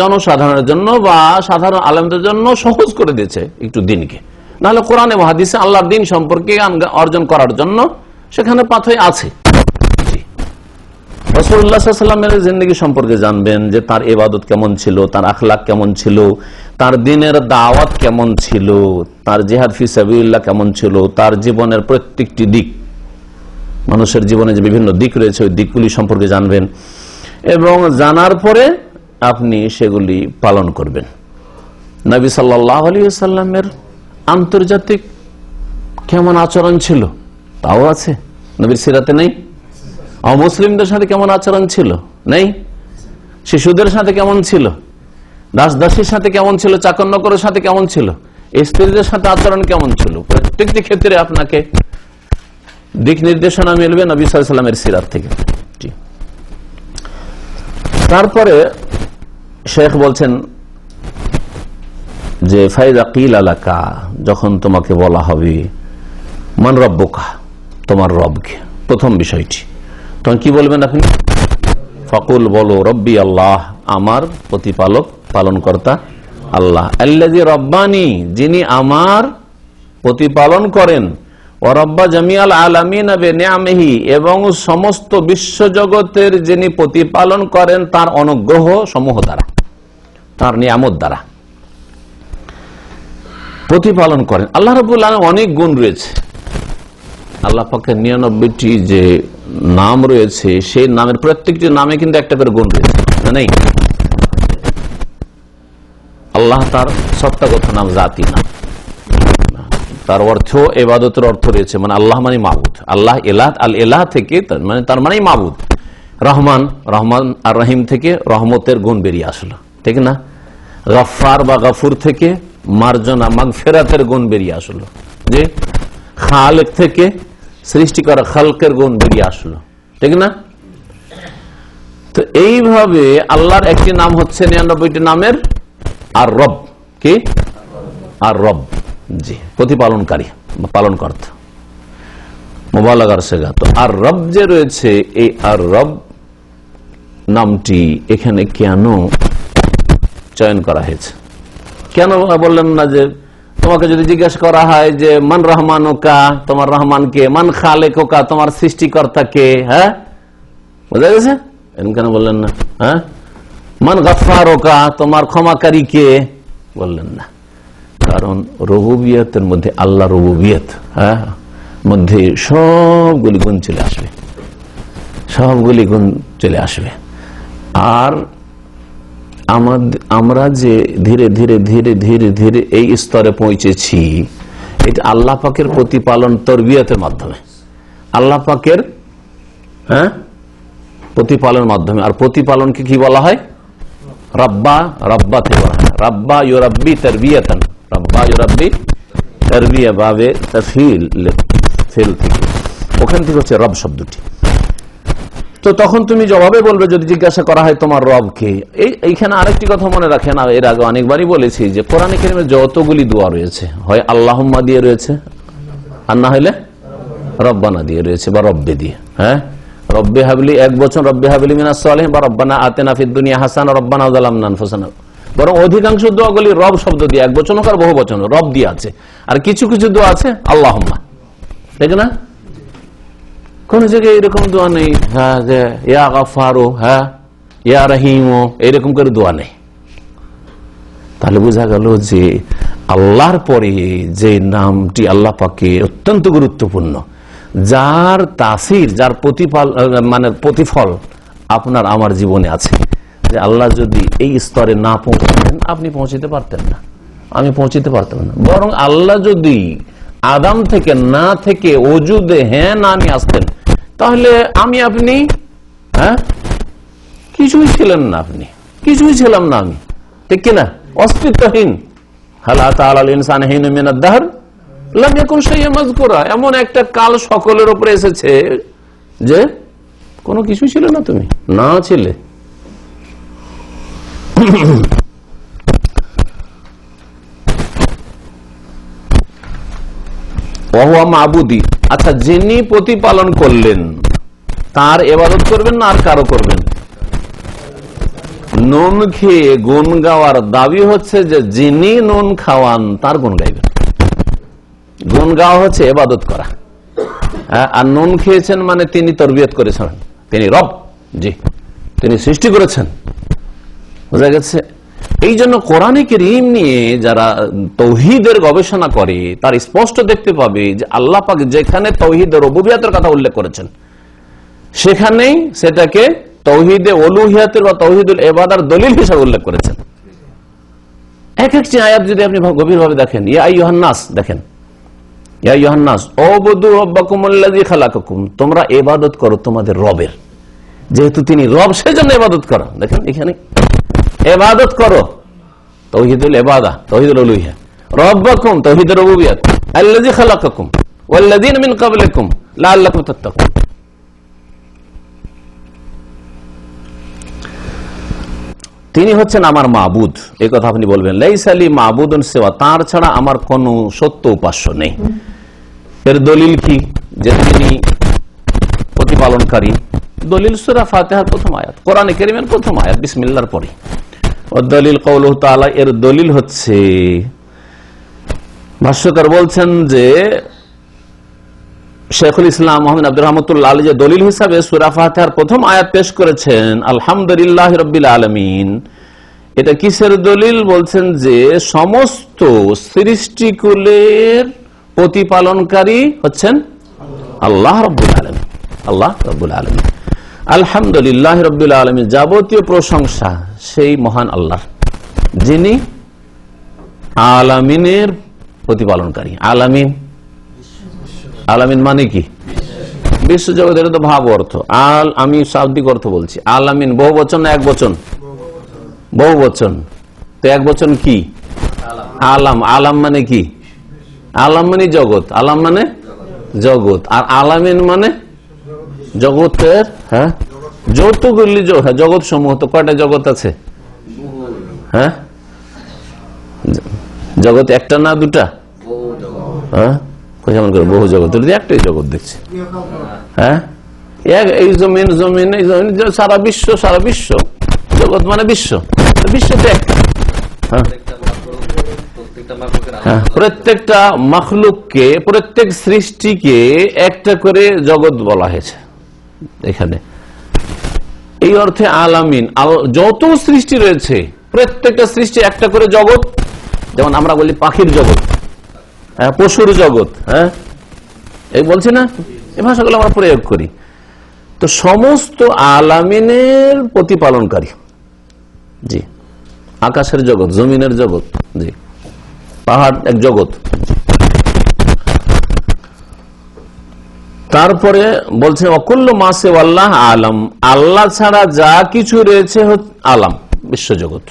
জনসাধারণের জন্য বা সাধারণ আলেমদের জন্য সহজ করে দিয়েছে একটু দিনকে। নাহলে কোরআন এবং হাদিসে আল্লাহর দিন সম্পর্কে অর্জন করার জন্য সেখানে পাথই আছে। রাসূলুল্লাহ সাল্লাল্লাহু আলাইহি ওয়াসাল্লামের জিন্দেগি সম্পর্কে জানবেন যে তার ইবাদত কেমন ছিল, তার আখলাক কেমন ছিল, তার দ্বীনের দাওয়াত কেমন ছিল, তার জিহাদ ফি সাবিলিল্লাহ কেমন ছিল, তার জীবনের প্রত্যেকটি দিক, মানুষের জীবনে যে বিভিন্ন দিক রয়েছে ওই দিকগুলি সম্পর্কে জানবেন এবং জানার পরে আপনি সেগুলি পালন করবেন। নবী সাল্লাল্লাহু আলাইহি ওয়াসাল্লামের আন্তর্জাতিক কেমন আচরণ ছিল তাও আছে, নবীর সিরাতে নেই। অমুসলিমদের সাথে কেমন আচরণ ছিল নেই। শিশুদের সাথে কেমন ছিল, দাসদাসীর সাথে কেমন ছিল, চাকর নকরের সাথে কেমন ছিল, স্ত্রীদের সাথে আচরণ কেমন ছিল, প্রত্যেকটি ক্ষেত্রে আপনাকে দিক নির্দেশনা মিলবে নবী সাল্লাল্লাহু আলাইহি ওয়াসাল্লামের সিরাত থেকে। তারপরে শেখ বলছেন যে ফাইদা কিল আলাকা, যখন তোমাকে বলা হবে মান রব্বুকা, তোমার রবকে, প্রথম বিষয়টি, তখন কি বলবেন আপনি? ফাকুল, বলো রব্বি আল্লাহ, আমার প্রতিপালক পালনকর্তা আল্লাহ, আল্লাযী রব্বানি, যিনি আমার প্রতিপালন করেন, ওয়া রব্বা জামিআল আলামিন বিনিআমিহি, এবং সমস্ত বিশ্বজগতের যিনি প্রতিপালন করেন তার অনুগ্রহ সমূহ দ্বারা, তার নিয়ামত দ্বারা প্রতিপালন করেন। আল্লাহ রাব্বুল আলামিন অনেক গুণ রয়েছে, আল্লাহ পাকের 99টি যে নাম রয়েছে সেই নামের প্রত্যেকটি নামে কিন্তু একটা করে গুণ রয়েছে, নেই? আল্লাহ তার সত্তাগত নাম, জাতি নাম, তার অর্থ ইবাদতের অর্থ রয়েছে, মানে আল্লাহ মানে মাবুদ, আল্লাহ এলাহ, আল এলাহ থেকে মানে তার মানে মাবুদ। রহমান, রহমান আর রহিম থেকে রহমতের গুণ বেরিয়ে আসলো, ঠিক না? গফফার বা গফুর থেকে মার্জনা মাগফিরাতের গুণ বেরিয়ে আসলো, যে খালেক থেকে সৃষ্টি করা খালকের গুণ বেরিয়ে আসলো, ঠিক না? তো এইভাবে আল্লাহর একটি নাম হচ্ছে 99টি নামের আর রব, কি? আর রব, জি, প্রতিপালনকারী বা পালনকর্তা, মুবালাগার সেগা। তো আর রব যে রয়েছে, এই আর রব নামটি এখানে কেন চয়ন করা হয়েছে? কেন বললেন না যে তোমাকে যদি জিজ্ঞাসা করা হয় যে মান রহমানুকা, তোমার রহমানকে, মান খালেকুকা, তোমার সৃষ্টিকর্তাকে, হ্যাঁ, বুঝা গেছে? এরকম কেন বললেন না? হ্যাঁ, মান গফফারুকা, তোমার ক্ষমাকারী কে, বললেন না? কারণ রুবুবিয়তের মধ্যে আল্লাহ রুবুবিয়ত, হ্যাঁ, মধ্যে সবগুলি গুণ চলে আসবে, সবগুলি গুণ চলে আসবে। আর আমরা যে ধীরে ধীরে ধীরে ধীরে ধীরে এই স্তরে পৌঁছেছি, এটা আল্লাহ পাকের প্রতিপালন তরবিয়তের মাধ্যমে, আল্লাহ পাকের, হ্যাঁ, প্রতিপালনের মাধ্যমে। আর প্রতিপালনকে কি বলা হয়? রব্বা, রব্বা থেকে বলা হয়, রব্বা ইউরাব্বি তারবিয়াতান, রব্বা ইউরাব্বি তারবিয়া, বাবে তাফিল ফিল থেকে, ওখান থেকে হচ্ছে রব শব্দটি। তো তখন তুমি জবাবে বলবে যদি জিজ্ঞাসা করা হয় তোমার রবকে। এইখানে আরেকটি কথা মনে রাখেন, এর আগে অনেকবারই বলেছি যে কোরআনে কারিমে যতগুলি দোয়া রয়েছে, হয় আল্লাহুম্মা দিয়ে রয়েছে, আর না হলে রব্বানা দিয়ে রয়েছে, বা রব্বে দিয়ে, হ্যাঁ, রব্বে হাবলি এক বচন, রব্বে হাবলি মিনাস সালিহিন, বা রব্বানা আতিনা ফিদ দুনিয়া হাসানা, রব্বানা যালামনা আনফুসানা। বরং অধিকাংশ দোয়াগুলি রব শব্দ দিয়ে, এক বচন হোক আর বহু বচন, রব দিয়ে আছে। আর কিছু কিছু দোয়া আছে আল্লাহুম্মা, ঠিক না? কোন জায়গায় এরকম দোয়া নেই, হ্যাঁ, যে ইয়া গফফারু, হ্যাঁ, ইয়া রহিমু, এরকম করে দোয়া নেই। তাহলে বোঝা গেল যে আল্লাহর পরে যে নামটি আল্লাহ পাকে অত্যন্ত গুরুত্বপূর্ণ, যার তাসির, যার প্রতিফল আপনার আমার জীবনে আছে, যে আল্লাহ যদি এই স্তরে না পৌঁছতেন আপনি পৌঁছতে পারতেন না, আমি পৌঁছতে পারতাম না। বরং আল্লাহ যদি আদম থেকে না থেকে ওজুদে হ্যাঁ না নিয়ে আসতেন, তাহলে আমি আপনি, হ্যাঁ, কিছুই ছিলেন না, আপনি কিছুই ছিলাম না, আমি, ঠিক কিনা? অস্তিত্বহীন। হাল আতা আলাল ইনসানি হিনুম মিনাদ দাহর লাম ইয়াকুন শাইআন মাযকুরা, এমন একটা কাল সকলের উপরে এসেছে যে কোনো কিছু ছিল না, তুমি না ছিলে। ওয়া মাবুদি, আচ্ছা যিনি প্রতিপালন করলেন তার ইবাদত করবেন না আর কারো করবেন? নুন খেয়ে গুণ গাওয়ার দাবি হচ্ছে যে যিনি নুন খাওয়ান তার গুণ গাইবেন। গুণ গাওয়া হচ্ছে ইবাদত করা, আর নুন খেয়েছেন মানে তিনি তরবিয়ত করেছেন, তিনি রব, জি তিনি সৃষ্টি করেছেন। বোঝা গেছে? এই জন্য কোরআনে কারীম নিয়ে যারা তৌহিদের গবেষণা করে তার স্পষ্ট দেখতে পাবে যে আল্লাহ পাক যেখানে তৌহিদের রুবুবিয়তের কথা উল্লেখ করেছেন সেখানেই সেটাকে তৌহিদে উলুহিয়াতের বা তৌহিদুল ইবাদার দলিল হিসেবে উল্লেখ করেছেন। এক একটি আয়াত যদি আপনি গভীরভাবে দেখেন, ইয়া আইয়ুহান নাস, দেখেন ইয়া আইয়ুহান নাস উবুদু রাব্বাকুমুল্লাযী খালাকাকুম, তোমরা ইবাদত করো তোমাদের রবের, যেহেতু তিনি রব সেজন্য ইবাদত করো। দেখেন এখানে ইবাদত করো, তাওহীদুল ইবাদা, তাওহীদুল উলুহিয়া, রাব্বাকুম তাওহীদুর রুবুবিয়্যাত, আল্লাযী খালাকাকুম ওয়াল্লাযীনা মিন ক্বাবলিকুম লাআল্লাকুম তাত্তাকুন। তিনি হচ্ছেন আমার মাবুদ, এই কথা আপনি বলবেন। লাইসা লি মাবুদুন সিওয়া, তার ছাড়া আমার কোনো সত্য উপাস্য নেই। এর দলিল কি? যে তিনি প্রতিপালনকারী। দলিল সূরা ফাতিহার প্রথম আয়াত, কোরআনে কারীমের প্রথম আয়াত বিসমিল্লাহর পরে। দলিল কওলুহু তাআলা, এর দলিল হচ্ছে, ভাষ্যকার বলছেন যে শেখুল ইসলাম মুহাম্মদ আব্দুর রহমতুল্লাহ আলাইহি যে দলিল হিসাবে সূরা ফাতিহার প্রথম আয়াত পেশ করেছেন আলহামদুলিল্লাহি রাব্বিল আলামিন, এটা কিসের দলিল? বলছেন যে সমস্ত সৃষ্টিকুলের প্রতিপালনকারী হচ্ছেন আল্লাহ রাব্বুল আলামিন। আল্লাহ রাব্বুল আলামিন, আলহামদুলিল্লাহি রাব্বিল আলামিন, যাবতীয় প্রশংসা সেই মহান আল্লাহ যিনি আলামিনের প্রতিপালনকারী। আলামিন, আলামিন মানে কি? বিশ্বজগতের তো ভাব অর্থ। আমি শাব্দিক অর্থ বলছি। আলামিন বহু বচন না এক বচন? বহু বচন। তো এক বচন কি? আলাম। আলাম মানে কি? আলাম মানে জগৎ, আলাম মানে জগৎ, আর আলামিন মানে জগতের, হ্যাঁ যতগুলি জগৎ সমূহ। তো কয়টা জগৎ আছে? হ্যাঁ জগৎ একটা না দুটা? হ্যাঁ কেমন করে বহু জগৎ? একটাই জগৎ দেখছি। হ্যাঁ এই জমিন, জমিন এই জমিন, সারা বিশ্ব, সারা বিশ্ব জগৎ মানে বিশ্ব, বিশ্ব তো একটা। হ্যাঁ প্রত্যেকটা মাখলুককে, প্রত্যেক সৃষ্টিকে একটা করে জগৎ বলা হয়েছে এখানে। এই অর্থে আলামিন, যত সৃষ্টি রয়েছে প্রত্যেকটা সৃষ্টি একটা করে জগৎ। যেমন আমরা বলি পাখির জগৎ, পশুর জগৎ, হ্যাঁ এই বলছি না, এই ভাষাগুলো আমরা প্রয়োগ করি। তো সমস্ত আলামিনের প্রতিপালনকারী, জি আকাশের জগৎ, জমিনের জগৎ, জি পাহাড় এক জগৎ। তারপরে বলছে অকুল্লু মা সিওয়াল্লাহ আলাম, আল্লাহ ছাড়া যা কিছু রয়েছে আলাম, বিশ্বজগৎ।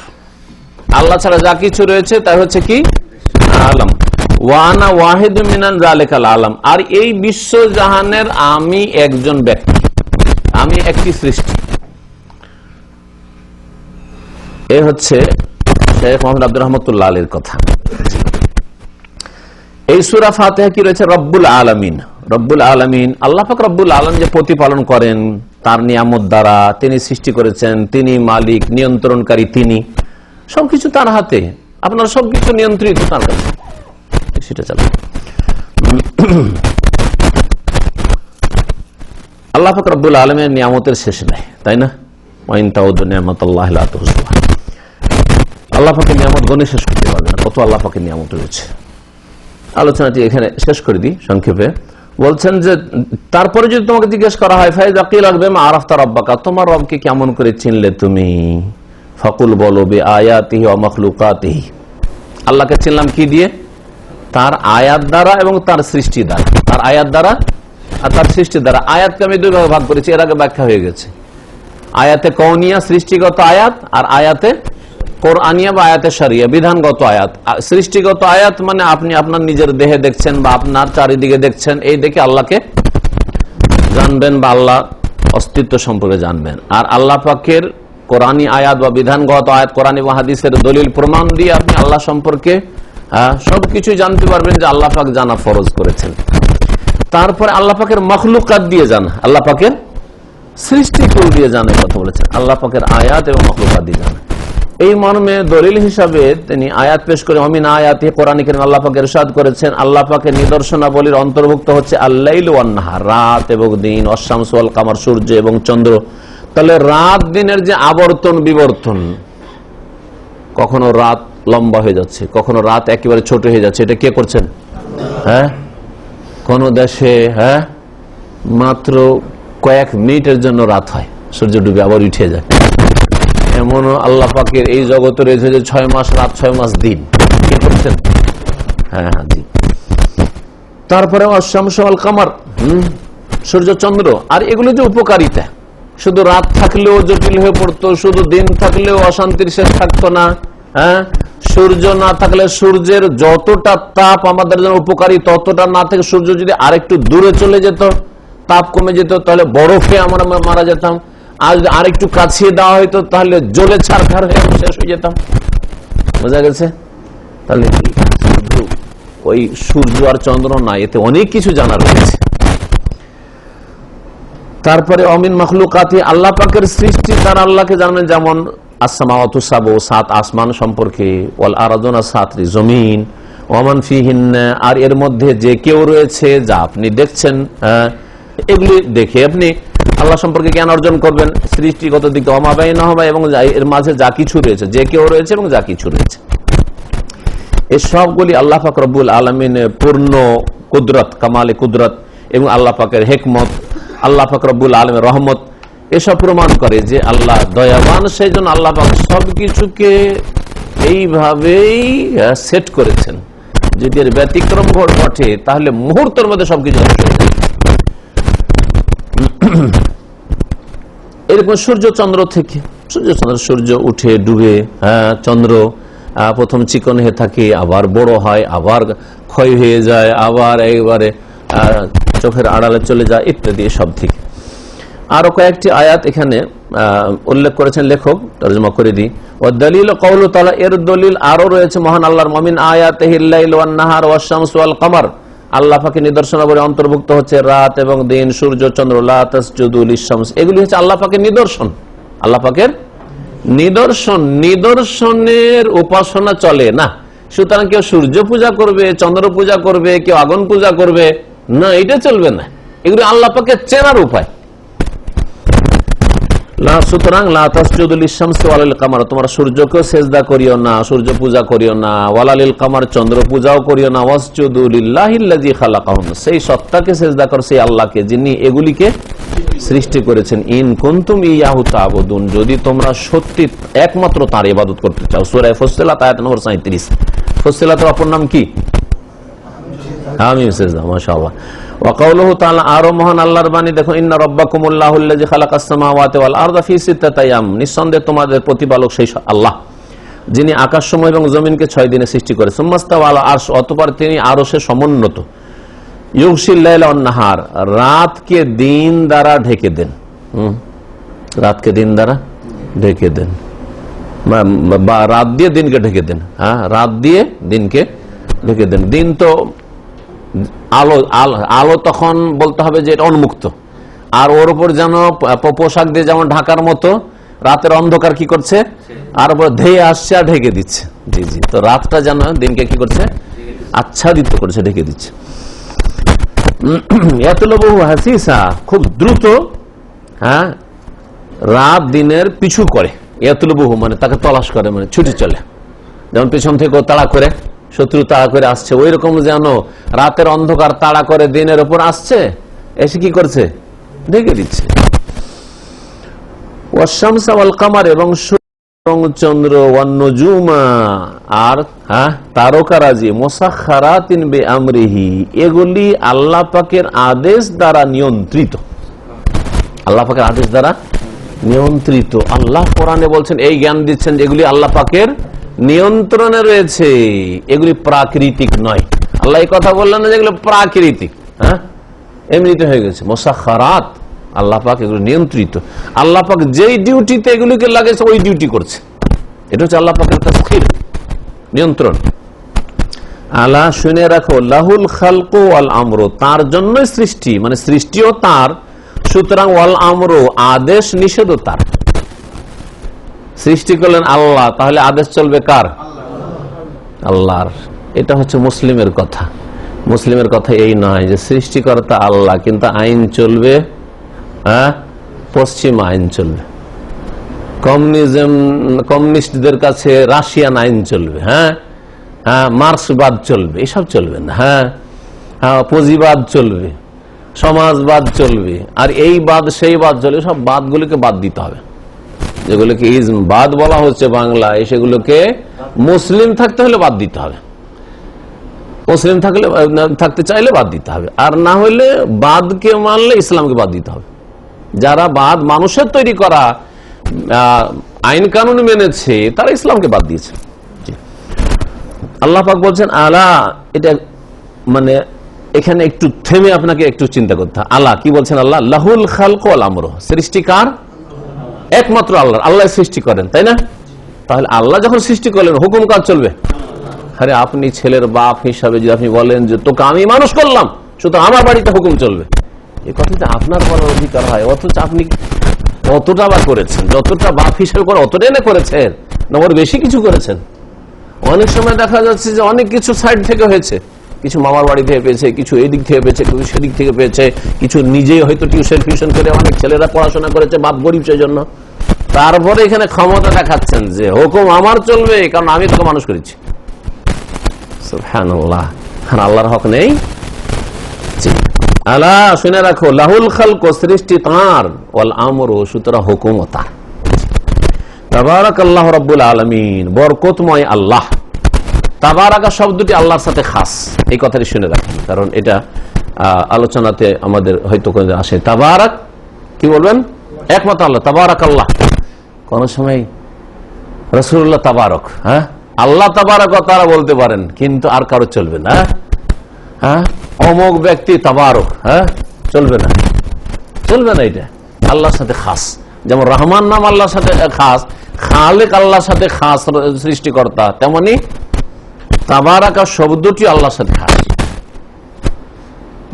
আল্লাহ ছাড়া যা কিছু রয়েছে তা হচ্ছে কি? আলাম। ওয়ানা ওয়াহিদুম মিনান যালিকাল আলাম, আর এই বিশ্ব জাহানের আমি একজন ব্যক্তি, আমি একটি সৃষ্টি। এ হচ্ছে শেখ মুহাম্মদ আব্দুর রহমতুল্লাহ আলাইহির কথা। এই সূরা ফাতিহা কি রয়েছে? রব্বুল আলামিন। রব্বুল আলামিন, আল্লাহ পাক রব্বুল আলামিন যে প্রতিপালন করেন তার নিয়ামত দ্বারা, তিনি সৃষ্টি করেছেন, তিনি মালিক, নিয়ন্ত্রণকারী, তিনি সবকিছু তার হাতে, আপনার সবকিছু নিয়ন্ত্রিত তার কাছে, সেটা চালান। আল্লাহ পাক রব্বুল আলামিনের নিয়ামতের শেষ নাই, তাই না? ওয়াইন তাউদ্দু নিয়ামাতাল্লাহি লা তুহসুহা, আল্লাহ পাকের নিয়ামত গণে শেষ করতে পারবে না, কত আল্লাহ পাকের নিয়ামত রয়েছে। আলোচনাটি এখানে শেষ করে দিই সংক্ষেপে। বলছেন যে তারপরে যদি তোমাকে জিজ্ঞেস করা হয় ফাইযা কিলা বিমা আরাফতা রাব্বাকা, তোমার রবকে কেমন করে চিনলে তুমি? ফাকুল, বলো বিআয়াতিহি ওয়া মাখলুকাতিহি, আল্লাহকে চিনলাম কি দিয়ে? তার আয়াত দ্বারা এবং তার সৃষ্টি দ্বারা। তার আয়াত দ্বারা আর তার সৃষ্টি দ্বারা। আয়াতকে আমি দুই ভাগে ভাগ করেছি, এর আগে ব্যাখ্যা হয়ে গেছে। আয়াতে কওনিয়া সৃষ্টিগত আয়াত, আর আয়াতে কোরআনিয়া বা আয়াতে শরিয়া বিধানগত আয়াত। সৃষ্টিগত আয়াত মানে আপনি আপনার নিজের দেহে দেখছেন বা আপনার চারিদিকে দেখছেন, এই দেখে আল্লাহকে জানবেন বা আল্লাহ অস্তিত্ব সম্পর্কে জানবেন। আর আল্লাহ পাকের কোরআনী আয়াত বা বিধানগত আয়াত, কোরআন এবং হাদিসের দলিল প্রমাণ দিয়ে আপনি আল্লাহ সম্পর্কে সবকিছু জানতে পারবেন যে আল্লাহ পাক জানা ফরজ করেছেন। তারপরে আল্লাহ পাকের মখলুকাত দিয়ে জানা, আল্লাহ পাকের সৃষ্টিকুল দিয়ে জানার কথা বলেছেন, আল্লাহ পাকের আয়াত এবং মখলুকাত দিয়ে জানা। এই মর্মে দলিল হিসাবে তিনি আয়াত পেশ করে অমিন আয়াতে কোরআনে কারীমে আল্লাহ পাক ইরশাদ করেছেন, আল্লাহ পাকের নিদর্শনাবলীর অন্তর্ভুক্ত হচ্ছে আল-লাইল ওয়ান নাহার, রাত এবং দিন, ওয়াশ-শামসু ওয়াল কামার, সূর্য এবং চন্দ্র। তাহলে রাত দিনের যে আবর্তন বিবর্তন, কখনো রাত লম্বা হয়ে যাচ্ছে, কখনো রাত একেবারে ছোট হয়ে যাচ্ছে, এটা কে করছেন? কোন দেশে মাত্র কয়েক মিনিটের জন্য রাত হয়, সূর্য ডুবে আবার উঠে যায়। এমন আল্লাহ পাকের এই জগতে রয়েছে যে 6 মাস রাত 6 মাস দিন, কি করছেন? জি। তারপরে ওয়াশ-শামসু ওয়াল কামার, সূর্য চন্দ্র। আর এগুলো যে উপকারিতা, শুধু রাত থাকলেও জটিল হয়ে পড়তো, শুধু দিন থাকলেও অশান্তির শেষ থাকতো না। সূর্য না থাকলে সূর্যের যতটা তাপ আমাদের জন্য উপকারী, ততটা না থেকে সূর্য যদি আরেকটু দূরে চলে যেত, তাপ কমে যেত, তাহলে বরফে আমরা মারা যেতাম। আর যদি আরেকটু কাছিয়ে দেওয়া হইতো তাহলে জ্বলে ছারখার হয়ে শেষ হয়ে যেতাম। বোঝা গেছে? তাহলে শুধু ওই সূর্য আর চন্দ্র না, এতে অনেক কিছু জানার রয়েছে। তারপরে অমিন মখলুকাতি, আল্লাহ পাকের সৃষ্টি তারা আল্লাহকে জানেন, যেমন আসমাওয়াতু সাবউ, 7 আসমান সম্পর্কে, ওয়াল আরদুনা 7টি জমিন, ওয়ামান ফিহিন্না, আর এর মধ্যে যে কেউ রয়েছে যা আপনি দেখছেন, এগুলি দেখে আপনি আল্লাহ সম্পর্কে জ্ঞান অর্জন করবেন। সৃষ্টিগত দিক থেকে ওমা বাইনাহুমা, এবং এর মাঝে যা কিছু রয়েছে, যে কেউ রয়েছে এবং যা কিছু রয়েছে, এই সবগুলি আল্লাহ পাক রব্বুল আলামিনের পূর্ণ কুদরত, কামালে কুদরত এবং আল্লাহ পাকের হিকমত, আল্লাহ পাক রব্বুল আলামিনের রহমত, এসব প্রমাণ করে যে আল্লাহ দয়াবান। সেই জন্য আল্লাহ পাক সবকিছুকে এইভাবেই সেট করেছেন, যদি এর ব্যতিক্রম ঘটে তাহলে মুহূর্তের মধ্যে সবকিছু ধ্বংস হয়ে যায়। এরকম সূর্য চন্দ্র থেকে, সূর্য উঠে ডুবে, চন্দ্র প্রথম চিকন হয়ে থাকে, আবার বড় হয়, আবার ক্ষয় হয়ে যায়, আবার একবারে চোখের আড়ালে চলে যায়, ইত্যাদি। সব থেকে আরো কয়েকটি আয়াত এখানে উল্লেখ করেছেন লেখক, তরজমা করে দিই। ওয়াদ-দালিল কাউলু তাআলা, এর দলিল আরো রয়েছে মহান আল্লাহর মুমিন আয়াতিহিল লাইল ওয়ান নাহার ওয়াশ-শামসু ওয়াল কামার, আল্লাহ পাকের নিদর্শনাবলী অন্তর্ভুক্ত হচ্ছে রাত এবং দিন, সূর্য চন্দ্র, লা তাসজুদু লিশ-শামস, এগুলি হচ্ছে আল্লাহ পাকের নিদর্শন। আল্লাহ পাকের নিদর্শন, নিদর্শনের উপাসনা চলে না। সুতরাং কেউ সূর্য পূজা করবে, চন্দ্র পূজা করবে, কেউ আগুন পূজা করবে না, এটা চলবে না। এগুলি আল্লাহ পাকের চেনার উপায়। সুতরাং লা তাসজুদু লিশ-শামসি ওয়ালাল কামার, তোমরা সূর্যকেও সেজদা করিও না, সূর্য পূজা করিও না, ওয়ালালিল কামার, চন্দ্র পূজাও করিও না, ওয়াসজুদু লিল্লাহিল্লাযী খালাকাহুন্না, সেই সত্তাকে সেজদা করো, সেই আল্লাহকে যিনি এগুলিকে সৃষ্টি করেছেন। ইন কুনতুম ইয়াহু তা'বুদুন, যদি তোমরা সত্যি একমাত্র তার ইবাদত করতে চাও। সূরা ফুসসিলাত আয়াত নম্বর 37। ফুসসিলাতের অপর নাম কি? হামিম সেজদা। মাশাআল্লাহ। ওয়া কাউলুহু তাআলা, আরো মহান আল্লাহর বাণী দেখো, ইন্না রাব্বাকুমুল্লাহুল্লাযী খালাকাস সামাওয়াতি ওয়াল আরদা ফি সিত্তাতি আইয়াম, নিঃসন্দেহে তোমাদের প্রতিপালক সেই আল্লাহ যিনি আকাশসমূহ এবং জমিনকে 6 দিনে সৃষ্টি করে। সুম্মাস্তাওয়া আলা আরশ, অতঃপর তিনি আরশে সমুন্নত। ইউগশিল লাইলা ওয়ান নাহার, রাতকে দিন দ্বারা ঢেকে দেন। রাতকে দিন দ্বারা ঢেকে দেন, বা রাত দিয়ে দিনকে ঢেকে দেন। রাত দিয়ে দিনকে ঢেকে দেন। দিন তো আলো, আলো তখন বলতে হবে যে এটা উন্মুক্ত, আর ওর উপর যেন পোশাক দিয়ে যেমন ঢাকার মতো রাতের অন্ধকার কি করছে, আর উপর ধেয়ে আসছে আর ঢেকে দিচ্ছে। জি জি, তো রাতটা যেন দিনকে কি করছে, আচ্ছাদিত করছে, ঢেকে দিচ্ছে। ইয়াতলুবুহু হাসিসা, খুব দ্রুত রাত দিনের পিছু করে। ইয়াতলুবুহু মানে তাকে তলাশ করে, মানে ছুটে চলে। যেমন পিছন থেকে তাড়া করে, শত্রু তাড়া করে আসছে, ওই রকম যেন রাতের অন্ধকার তাড়া করে দিনের উপর আসছে, এসে কি করছে, ঢেকে দিচ্ছে। ওয়াশ-শামসা ওয়াল কামার, এবং চন্দ্র, ওয়ান নুজুমা, আর তারকারাজি, মুসাখখারাতিন বিআমরিহি, এগুলি আল্লাহ পাকের আদেশ দ্বারা নিয়ন্ত্রিত। আল্লাহ পাকের আদেশ দ্বারা নিয়ন্ত্রিত। আল্লাহ কোরআনে বলছেন, এই জ্ঞান দিচ্ছেন যে এগুলি আল্লাহ পাকের নিয়ন্ত্রণে রয়েছে, এগুলি প্রাকৃতিক নয়। আল্লাহ এই কথা বললেন না যেগুলো প্রাকৃতিক, এমনিতে হয়ে গেছে। মুসাখখারাত, আল্লাহ পাক এগুলো নিয়ন্ত্রিত। আল্লাহ পাক যেই ডিউটিতে এগুলিকে লাগেছে ওই ডিউটি করছে, এটা হচ্ছে আল্লাহ পাকের তাসখির, নিয়ন্ত্রণ। আলা, শুনে রাখো, লাহুল খালকু ওয়াল আমরু, তার জন্যই সৃষ্টি, মানে সৃষ্টিও তার, সুতরাং ওয়াল আমরু, আদেশ নিষেধও তার। সৃষ্টি করলেন আল্লাহ, তাহলে আদেশ চলবে কার? আল্লাহর। এটা হচ্ছে মুসলিমের কথা। মুসলিমের কথা এই নয় যে সৃষ্টিকর্তা আল্লাহ, কিন্তু আইন চলবে পশ্চিমা আইন চলবে, কমিউনিস্টদের কাছে রাশিয়ান আইন চলবে, হ্যাঁ, মার্ক্সবাদ চলবে, এসব চলবে না। হ্যাঁ, পুঁজিবাদ চলবে, সমাজবাদ চলবে, আর এই বাদ সেই বাদ চলবে। সব বাদগুলিকে বাদ দিতে হবে, যেগুলোকে ইজমবাদ বলা হচ্ছে বাংলায়, সেগুলোকে মুসলিম থাকতে হলে বাদ দিতে হবে। মুসলিম থাকতে চাইলে বাদ দিতে হবে, আর না হলে বাদকে মানলে ইসলামকে বাদ দিতে হবে। যারা বাদ মানুষের তৈরি করা আইন কানুন মেনেছে, তারা ইসলামকে বাদ দিয়েছে। আল্লাহ পাক বলছেন আলা, এটা মানে এখানে একটু থেমে আপনাকে একটু চিন্তা করতে হবে। আল্লাহ কি বলছেন? আল্লাহ লাহুল খালকু ওয়াল আমরু, সৃষ্টিকার একমাত্র আল্লাহ। আল্লাহ সৃষ্টি করেন, তাই না? তাহলে আল্লাহ যখন সৃষ্টি করলেন, হুকুম কাজ চলবে। আরে আপনি ছেলের বাপ হিসাবে যদি আপনি বলেন যে তোকে আমি মানুষ করলাম, সুতরাং আমার বাড়িতে হুকুম চলবে, এই কথাটা আপনার বলার অধিকার হয়। অথচ আপনি কতটা বা করেছেন? যতটা বাপ হিসাবে করে অতটাই না করেছেন, না ওর বেশি কিছু করেছেন? অনেক সময় দেখা যাচ্ছে যে অনেক কিছু সাইড থেকে হয়েছে, কিছু মামার বাড়ি থেকে পেয়েছে, কিছু এদিক থেকে পেয়েছে, কিছু সেদিক থেকে পেয়েছে, কিছু নিজেই হয়তো টিউশন করে অনেক ছেলেরা পড়াশোনা করেছে, বাপ গরিব সেই জন্য। তারপরে এখানে ক্ষমতা দেখাচ্ছেন যে হুকুম আমার চলবে, কারণ আমি তোকে মানুষ করেছি। সুবহানাল্লাহ, আর আল্লাহর হক নেই। আলা, শুনে রাখো, লাহুল খালকু, সৃষ্টি তাঁর, ওয়াল আমরু, সুতরাং হুকুমও তার। তাবারাকাল্লাহু রাব্বুল আলামিন, বরকতময় আল্লাহ। তাবারাকা শব্দটি আল্লাহর সাথে খাস, এই কথাটি শুনে রাখেন, কারণ এটা আলোচনাতে আমাদের হয়তো আসে। তাবারাক কি বলবেন? একমাত্র আল্লাহ, তাবারাকাল্লাহ। কোন সময় রাসূলুল্লাহ তাবারক, হ্যাঁ, আল্লাহ তাবারক তারা বলতে পারেন, কিন্তু আর কারো চলবে না। হ্যাঁ, অমুক ব্যক্তি তাবারক, হ্যাঁ, চলবে না, চলবে না। এটা আল্লাহর সাথে খাস। যেমন রহমান নাম আল্লাহর সাথে খাস, খালেক আল্লাহর সাথে খাস, সৃষ্টিকর্তা, তেমনি তাবারাকা শব্দটি আল্লাহর সাথে খাস,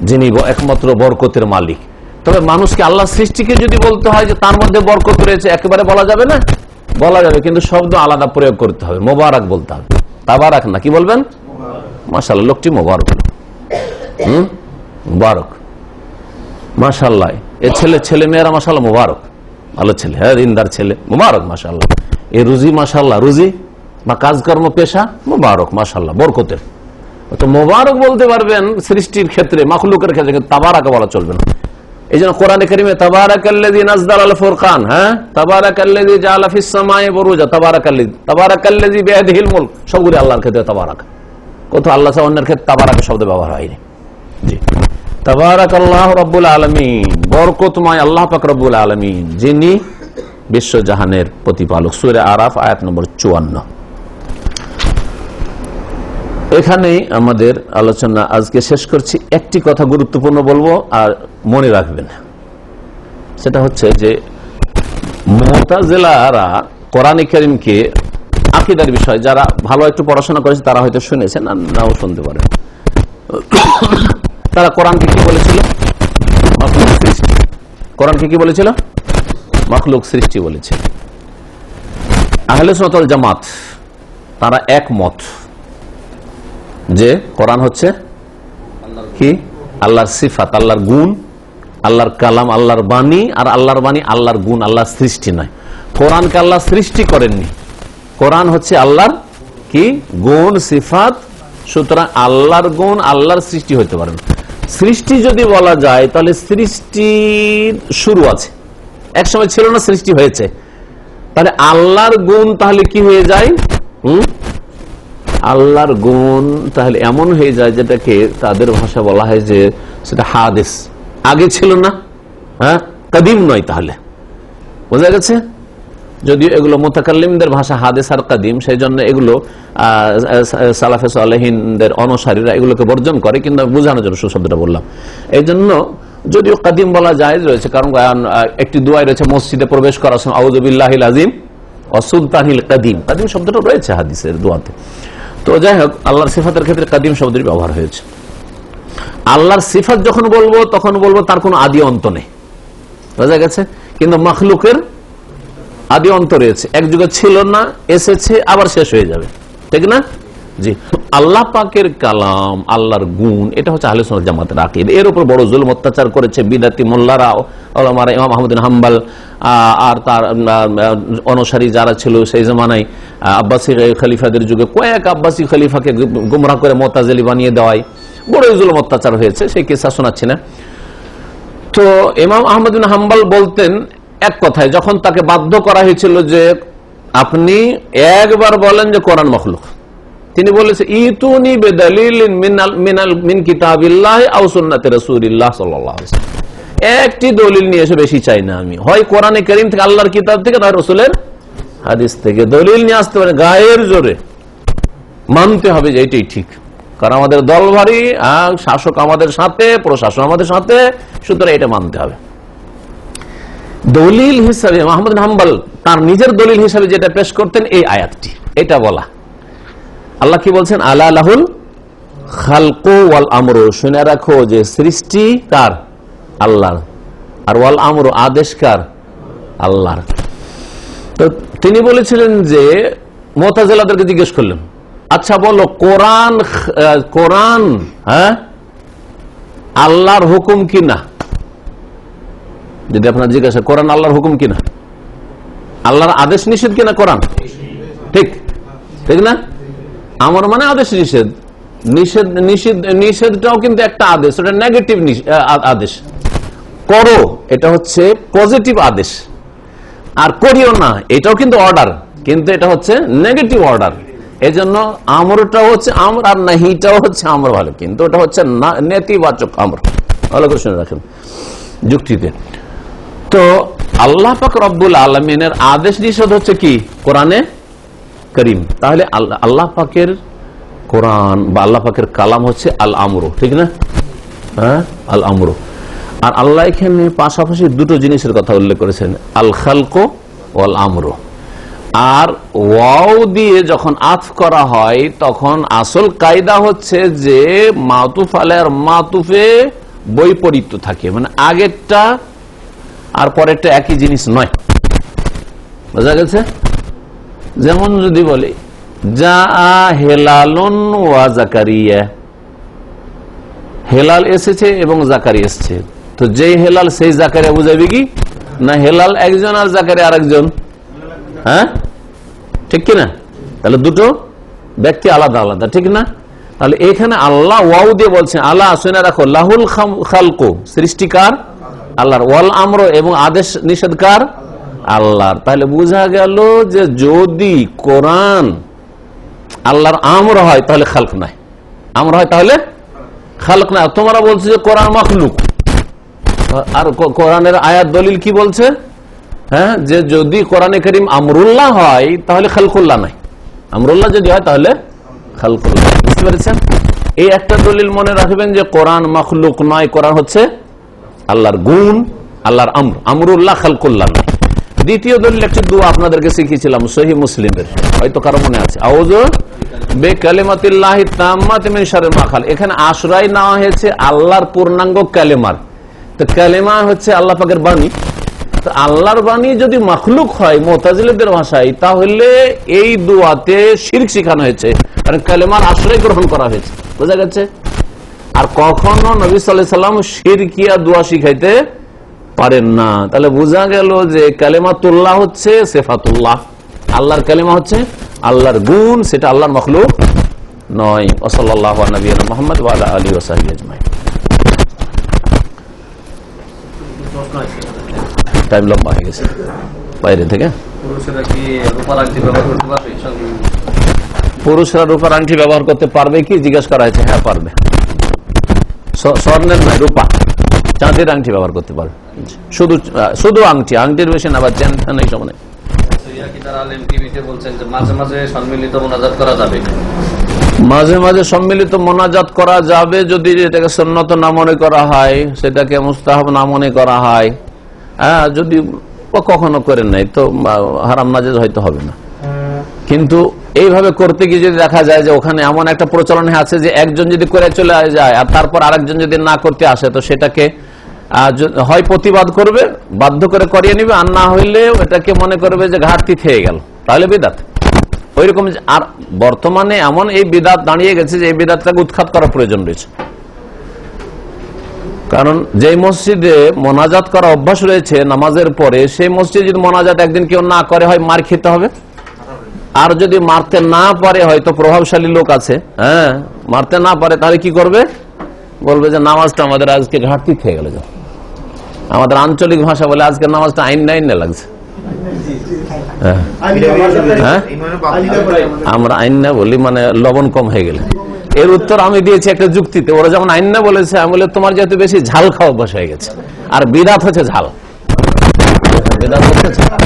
যিনি একমাত্র বরকতের মালিক। তবে মানুষকে আল্লাহ সৃষ্টিকে যদি বলতে হয় যে তার মধ্যে বরকত রয়েছে, একেবারে বলা যাবে না, বলা যাবে, কিন্তু শব্দ আলাদা প্রয়োগ করতে হবে। মোবারক বলতে হবে, তাবারাক না। কি বলবেন? মাশাআল্লাহ, লোকটি মোবারক, মুবারক, মাশাআল্লাহ। এ ছেলে মেয়েরা মাশাআল্লাহ মুবারক, ভালো ছেলে, হ্যাঁ, দিনদার ছেলে, মুবারক, মাশাআল্লাহ। এই রুজি, মাশাআল্লাহ, রুজি বা কাজকর্ম পেশা মুবারক, মাশাআল্লাহ, বরকতের। তো মুবারক বলতে পারবেন সৃষ্টির ক্ষেত্রে, মাখলুকের ক্ষেত্রে, কিন্তু তাবারাকা বলা চলবে না। এই জন্য কোরআনে কারিমে তাবারাকাল্লাযী নাযালা আল ফুরকান, হ্যাঁ, তাবারাকাল্লাযী জাআলা ফিস সামাই বুরুজা, তাবারাকাল্লাযী বিয়াদিহিল মুলক, সবগুলো আল্লাহর ক্ষেত্রে তাবারাক। কোথাও আল্লাহ ছাড়া অন্যের ক্ষেত্রে তাবারাক শব্দ ব্যবহার হয়নি। জি, তাবারাকাল্লাহু রাব্বুল আলামিন, বরকতময় আল্লাহ পাক রব্বুল আলামিন, যিনি বিশ্বজাহানের প্রতিপালক। সূরা আরাফ আয়াত নম্বর 54। এখানেই আমাদের আলোচনা আজকে শেষ করছি। একটি কথা গুরুত্বপূর্ণ বলবো, আর মনে রাখবেন, সেটা হচ্ছে যে মুতাজিলারা কোরআন কারীমকে আকীদার বিষয়, যারা ভালো একটু পড়াশোনা করেছে তারা হয়তো শুনেছেন, আর নাও শুনতে পারেন। তারা কোরআনকে কি বলেছিল? মাখলুক সৃষ্টি। কোরআনকে কি বলেছিল? মাখলুক সৃষ্টি বলেছে। আহলে সুন্নাত ওয়াল জামাত তারা একমত যে কোরআন হচ্ছে কি? আল্লাহর সিফাত, আল্লাহর গুণ, আল্লাহর কালাম, আল্লাহর বাণী। আর আল্লাহর বাণী আল্লাহর গুণ, আল্লাহর সৃষ্টি নয়। কোরআনকে আল্লাহ সৃষ্টি করেননি, কোরআন হচ্ছে আল্লাহর কি? গুণ, সিফাত। সুতরাং আল্লাহর গুণ, আল্লাহর সৃষ্টি হইতে পারে না। সৃষ্টি যদি বলা যায়, তাহলে সৃষ্টির শুরু আছে, এক সময় ছিল না, সৃষ্টি হয়েছে। তাহলে আল্লাহর গুণ তাহলে কি হয়ে যায়? আল্লাহর গুণ তাহলে এমন হয়ে যায় যেটাকে তাদের ভাষা বলা হয় যে সেটা হাদিস, আগে ছিল না, হ্যাঁ, কাদিম নয়। তাহলে বোঝা গেছে? যদিও এগুলো মুতাকাল্লিমদের ভাষা হাদিস আর কাদিম, সেই জন্য এগুলো সালাফে সালেহিনদের অনুসারীরা এগুলোকে বর্জন করে, কিন্তু বোঝানোর জন্য শব্দটা বললাম। এই জন্য যদিও কাদিম বলা জায়েজ রয়েছে, কারণ একটি দোয়াই রয়েছে মসজিদে প্রবেশ করার সময় আউযু বিল্লাহিল আযীম ওয়া সুলতানিল কাদিম, কাদিম শব্দটা রয়েছে হাদিসের দোয়াতে। তো যাই হোক, আল্লাহর সিফাতের ক্ষেত্রে কাদিম শব্দের ব্যবহার হয়েছে। আল্লাহর সিফাত যখন বলবো তখন বলবো তার কোনো আদি অন্ত নেই, বোঝা গেছে। কিন্তু মাখলুকের আদি অন্ত রয়েছে, এক যুগে ছিল না, এসেছে, আবার শেষ হয়ে যাবে, ঠিক না? জি, আল্লাহ পাকের কালাম, আল্লাহর গুণ, এটা হচ্ছে আহলে সুন্নাত জামাতের আকীদা। এর উপর বড় জুলুম অত্যাচার করেছে বিদাতি মোল্লারা, ওলামারা, ইমাম আহমদ বিন হাম্বল আর তার অনুসারী যারা ছিল সেই জামানায় আব্বাসী খলিফাদের যুগে কয়েক আব্বাসী খলিফাকে গুমরাহ করে মুতাজিলি বানিয়ে দেওয়ায় বড় জুলুম অত্যাচার হয়েছে, সেই কিসসা শোনাচ্ছি না। তো ইমাম আহমদ বিন হাম্বল বলতেন এক কথায়, যখন তাকে বাধ্য করা হয়েছিল যে আপনি একবার বলেন যে কোরআন মাখলুক, তিনি বলেছেন ইতুনি বিদালিলিন মিন কিতাবিল্লাহ আও সুন্নাতি রাসূলিল্লাহ সাল্লাল্লাহু আলাইহি ওয়াসাল্লাম, একটি দলিল নিয়ে এসে, বেশি চাই না আমি, হয় কোরআনে কারীম থেকে, আল্লাহর কিতাব থেকে, নয় রাসূলের হাদিস থেকে দলিল নিয়ে আসতে পারে, গায়ের জোরে মানতে হবে যে এটাই ঠিক, কারণ আমাদের দল ভারী, শাসক আমাদের সাথে, প্রশাসন আমাদের সাথে, সুতরাং এটা মানতে হবে। দলিল হিসাবে আহমদ বিন হাম্বল তার নিজের দলিল হিসাবে যেটা পেশ করতেন এই আয়াতটি, এটা বলা, আল্লাহ কি বলছেন, আলা লাহুল খালকু ওয়াল আমরু, শুনে রাখো যে সৃষ্টি কার, আল্লাহর, আর ওয়াল আমরু, আদেশ কার, আল্লাহর। তো তিনি বলেছিলেন যে মুতাজিলাদেরকে জিজ্ঞেস করলেন, আচ্ছা বলো কোরআন হ্যাঁ আল্লাহর হুকুম কিনা? যদি আপনার জিজ্ঞাসা কোরআন আল্লাহর হুকুম কিনা, আল্লাহর আদেশ নিষেধ কিনা কোরআন, ঠিক ঠিক না? আমার মানে আদেশ নিষেধ, নিষেধটাও কিন্তু একটা আদেশ, ওটা নেগেটিভ আদেশ, করো এটা হচ্ছে পজিটিভ আদেশ, আর করিও না এটাও কিন্তু অর্ডার, কিন্তু এটা হচ্ছে নেগেটিভ অর্ডার। এই জন্য আমরটাও হচ্ছে আমর, আর নাহিটাও হচ্ছে আমর, ভালো, কিন্তু ওটা হচ্ছে নেতিবাচক আমর, ভালো করে শুনে রাখেন যুক্তিতে। তো আল্লাহ পাক রব্বুল আলামিনের আদেশ নিষেধ হচ্ছে কি, কোরআনে কারীম। তাহলে আল্লাহ পাকের কোরআন বা আল্লাহ পাকের কালাম হচ্ছে আল আমরু, ঠিক না? হ্যাঁ, আল আমরু। আর আল্লাহ এখানে পাশাপাশি দুটো জিনিসের কথা উল্লেখ করেছেন, আল খালকু ওয়াল আমরু। আর ওয়াও দিয়ে যখন আতফ করা হয় তখন আসল কায়দা হচ্ছে যে মাতুফ আলাইহির মাতুফে বৈপরীত্য থাকে, মানে আগেরটা আর পরেরটা একই জিনিস নয়, বোঝা গেছে? যেমন যদি বলি যা হেলালুন ওয়া জাকারিয়া, হেলাল এসেছে এবং জাকারিয়া এসেছে, তো যেই হেলাল সেই জাকারিয়া বুঝাবে কি না, হেলাল একজন আর জাকারিয়া আরেকজন, হ্যাঁ ঠিক কিনা? তাহলে দুটো ব্যক্তি আলাদা আলাদা, ঠিক না? তাহলে এখানে আল্লাহ ওয়াও দিয়ে বলছেন, আল্লাহ শুনে রাখো লাহুল খালকু, সৃষ্টিকার আল্লাহর, ওয়াল আমর, এবং আদেশ নিষেধকার আল্লাহর। তাহলে বোঝা গেল যে যদি কোরআন আল্লাহর আমর হয় তাহলে খালক নাই, আমর হয় তাহলে খালক নাই। তোমরা বলছো যে কোরআন মাখলুক, আর কোরআনের আয়াত দলিল কি বলছে? হ্যাঁ, যে যদি কোরআনে কারীম আমরুল্লাহ হয় তাহলে খালকুল্লাহ নাই, আমরুল্লাহ যদি হয় তাহলে খালকুল্লাহ। বুঝতে পেরেছেন? এই একটা দলিল মনে রাখবেন যে কোরআন মাখলুক নয়, কোরআন হচ্ছে আল্লাহর গুণ, আল্লাহর আমর, আমরুল্লাহ খালকুল্লাহ নয়। দ্বিতীয় দলিল একটি দোয়া আপনাদেরকে শিখিয়েছিলাম সহিহ মুসলিমের, হয়তো কারো মনে আছে, আউযু বিকালিমাতিল্লাহি তাম্মাতি মিন শাররি মা খালাক। এখানে আশ্রয় নেওয়া হয়েছে আল্লাহর পূর্ণাঙ্গ কালেমার। তো কালেমা হচ্ছে আল্লাহ পাকের বাণী, তো আল্লাহর বাণী যদি মাখলুক হয় মুতাজিলাদের ভাষায়, তাহলে এই দোয়াতে শিরক শেখানো হয়েছে, কারণ কালেমার আশ্রয় গ্রহণ করা হয়েছে, বোঝা গেছে? আর কখনো নবী সাল্লাল্লাহু আলাইহি ওয়াসাল্লাম শিরকিয়া দোয়া শিখাইতে পারেন না। তাহলে বোঝা গেল যে কালেমাতুল্লাহ হচ্ছে সিফাতুল্লাহ, আল্লাহর কালেমা হচ্ছে আল্লাহর গুণ, সেটা আল্লাহর মাখলুক নয়। সাল্লাল্লাহু আলা নবিয়িনা মুহাম্মদ ওয়া আলা আলিহি ওয়া সাহবিহি আজমাইন। টাইম লম্বা হয়ে গেছে বাইরে থেকে। পুরুষরা রূপার আংটি ব্যবহার করতে পারবে কি জিজ্ঞাসা করা হয়েছে? হ্যাঁ পারবে, স্বর্ণের নয়, রূপা, চাঁদের আংটি ব্যবহার করতে পারবে, শুধু আংটি, আংটির বেশি না, বা চেন এই সময়। মাঝে মাঝে সম্মিলিত মুনাজাত করা যাবে। মাঝে মাঝে সম্মিলিত মোনাজাত করা যাবে যদি এটাকে সুন্নত না মনে করা হয়, সেটাকে মুস্তাহাব না মনে করা হয়। যদি কখনো করে নাই তো হারাম নাজেজ হয়তো হবে না, কিন্তু এইভাবে করতে গিয়ে যদি দেখা যায় যে ওখানে এমন একটা প্রচলন আছে যে একজন যদি করে চলে যায় আর তারপর আরেকজন যদি না করতে আসে, তো সেটাকে হয় প্রতিবাদ করবে, বাধ্য করে করিয়ে নিবে, আর না হইলে এটাকে মনে করবে যে ঘাটতি থেকে গেল, তাহলে বিদাত। ওইরকম আর বর্তমানে এমন এই বিদাত দাঁড়িয়ে গেছে যে এই বিদাতটাকে উৎখাত করার প্রয়োজন রয়েছে। কারণ যে মসজিদে মোনাজাত করা অভ্যাস রয়েছে নামাজের পরে, সেই মসজিদে যদি মোনাজাত একদিন কেউ না করে, হয় মার খেতে হবে, আর যদি মারতে না পারে, হয়তো প্রভাবশালী লোক আছে, মারতে না পারে, তাহলে কি করবে? বলবে যে নামাজটা আমাদের আজকে ঘাটতি থেকে গেল। আমাদের আঞ্চলিক ভাষা বলে আজকে নামাজটা আইন না লাগছে। আমরা আইন না বলি, মানে লবণ কম হয়ে গেলে। এর উত্তর আমি দিয়েছি একটা যুক্তিতে। ওরা যেমন আইন না বলেছে, আমি বলে তোমার যেহেতু বেশি ঝাল খাওয়া অভ্যাস হয়ে গেছে, আর বিদাত হচ্ছে ঝাল, বিদাত হচ্ছে ঝাল।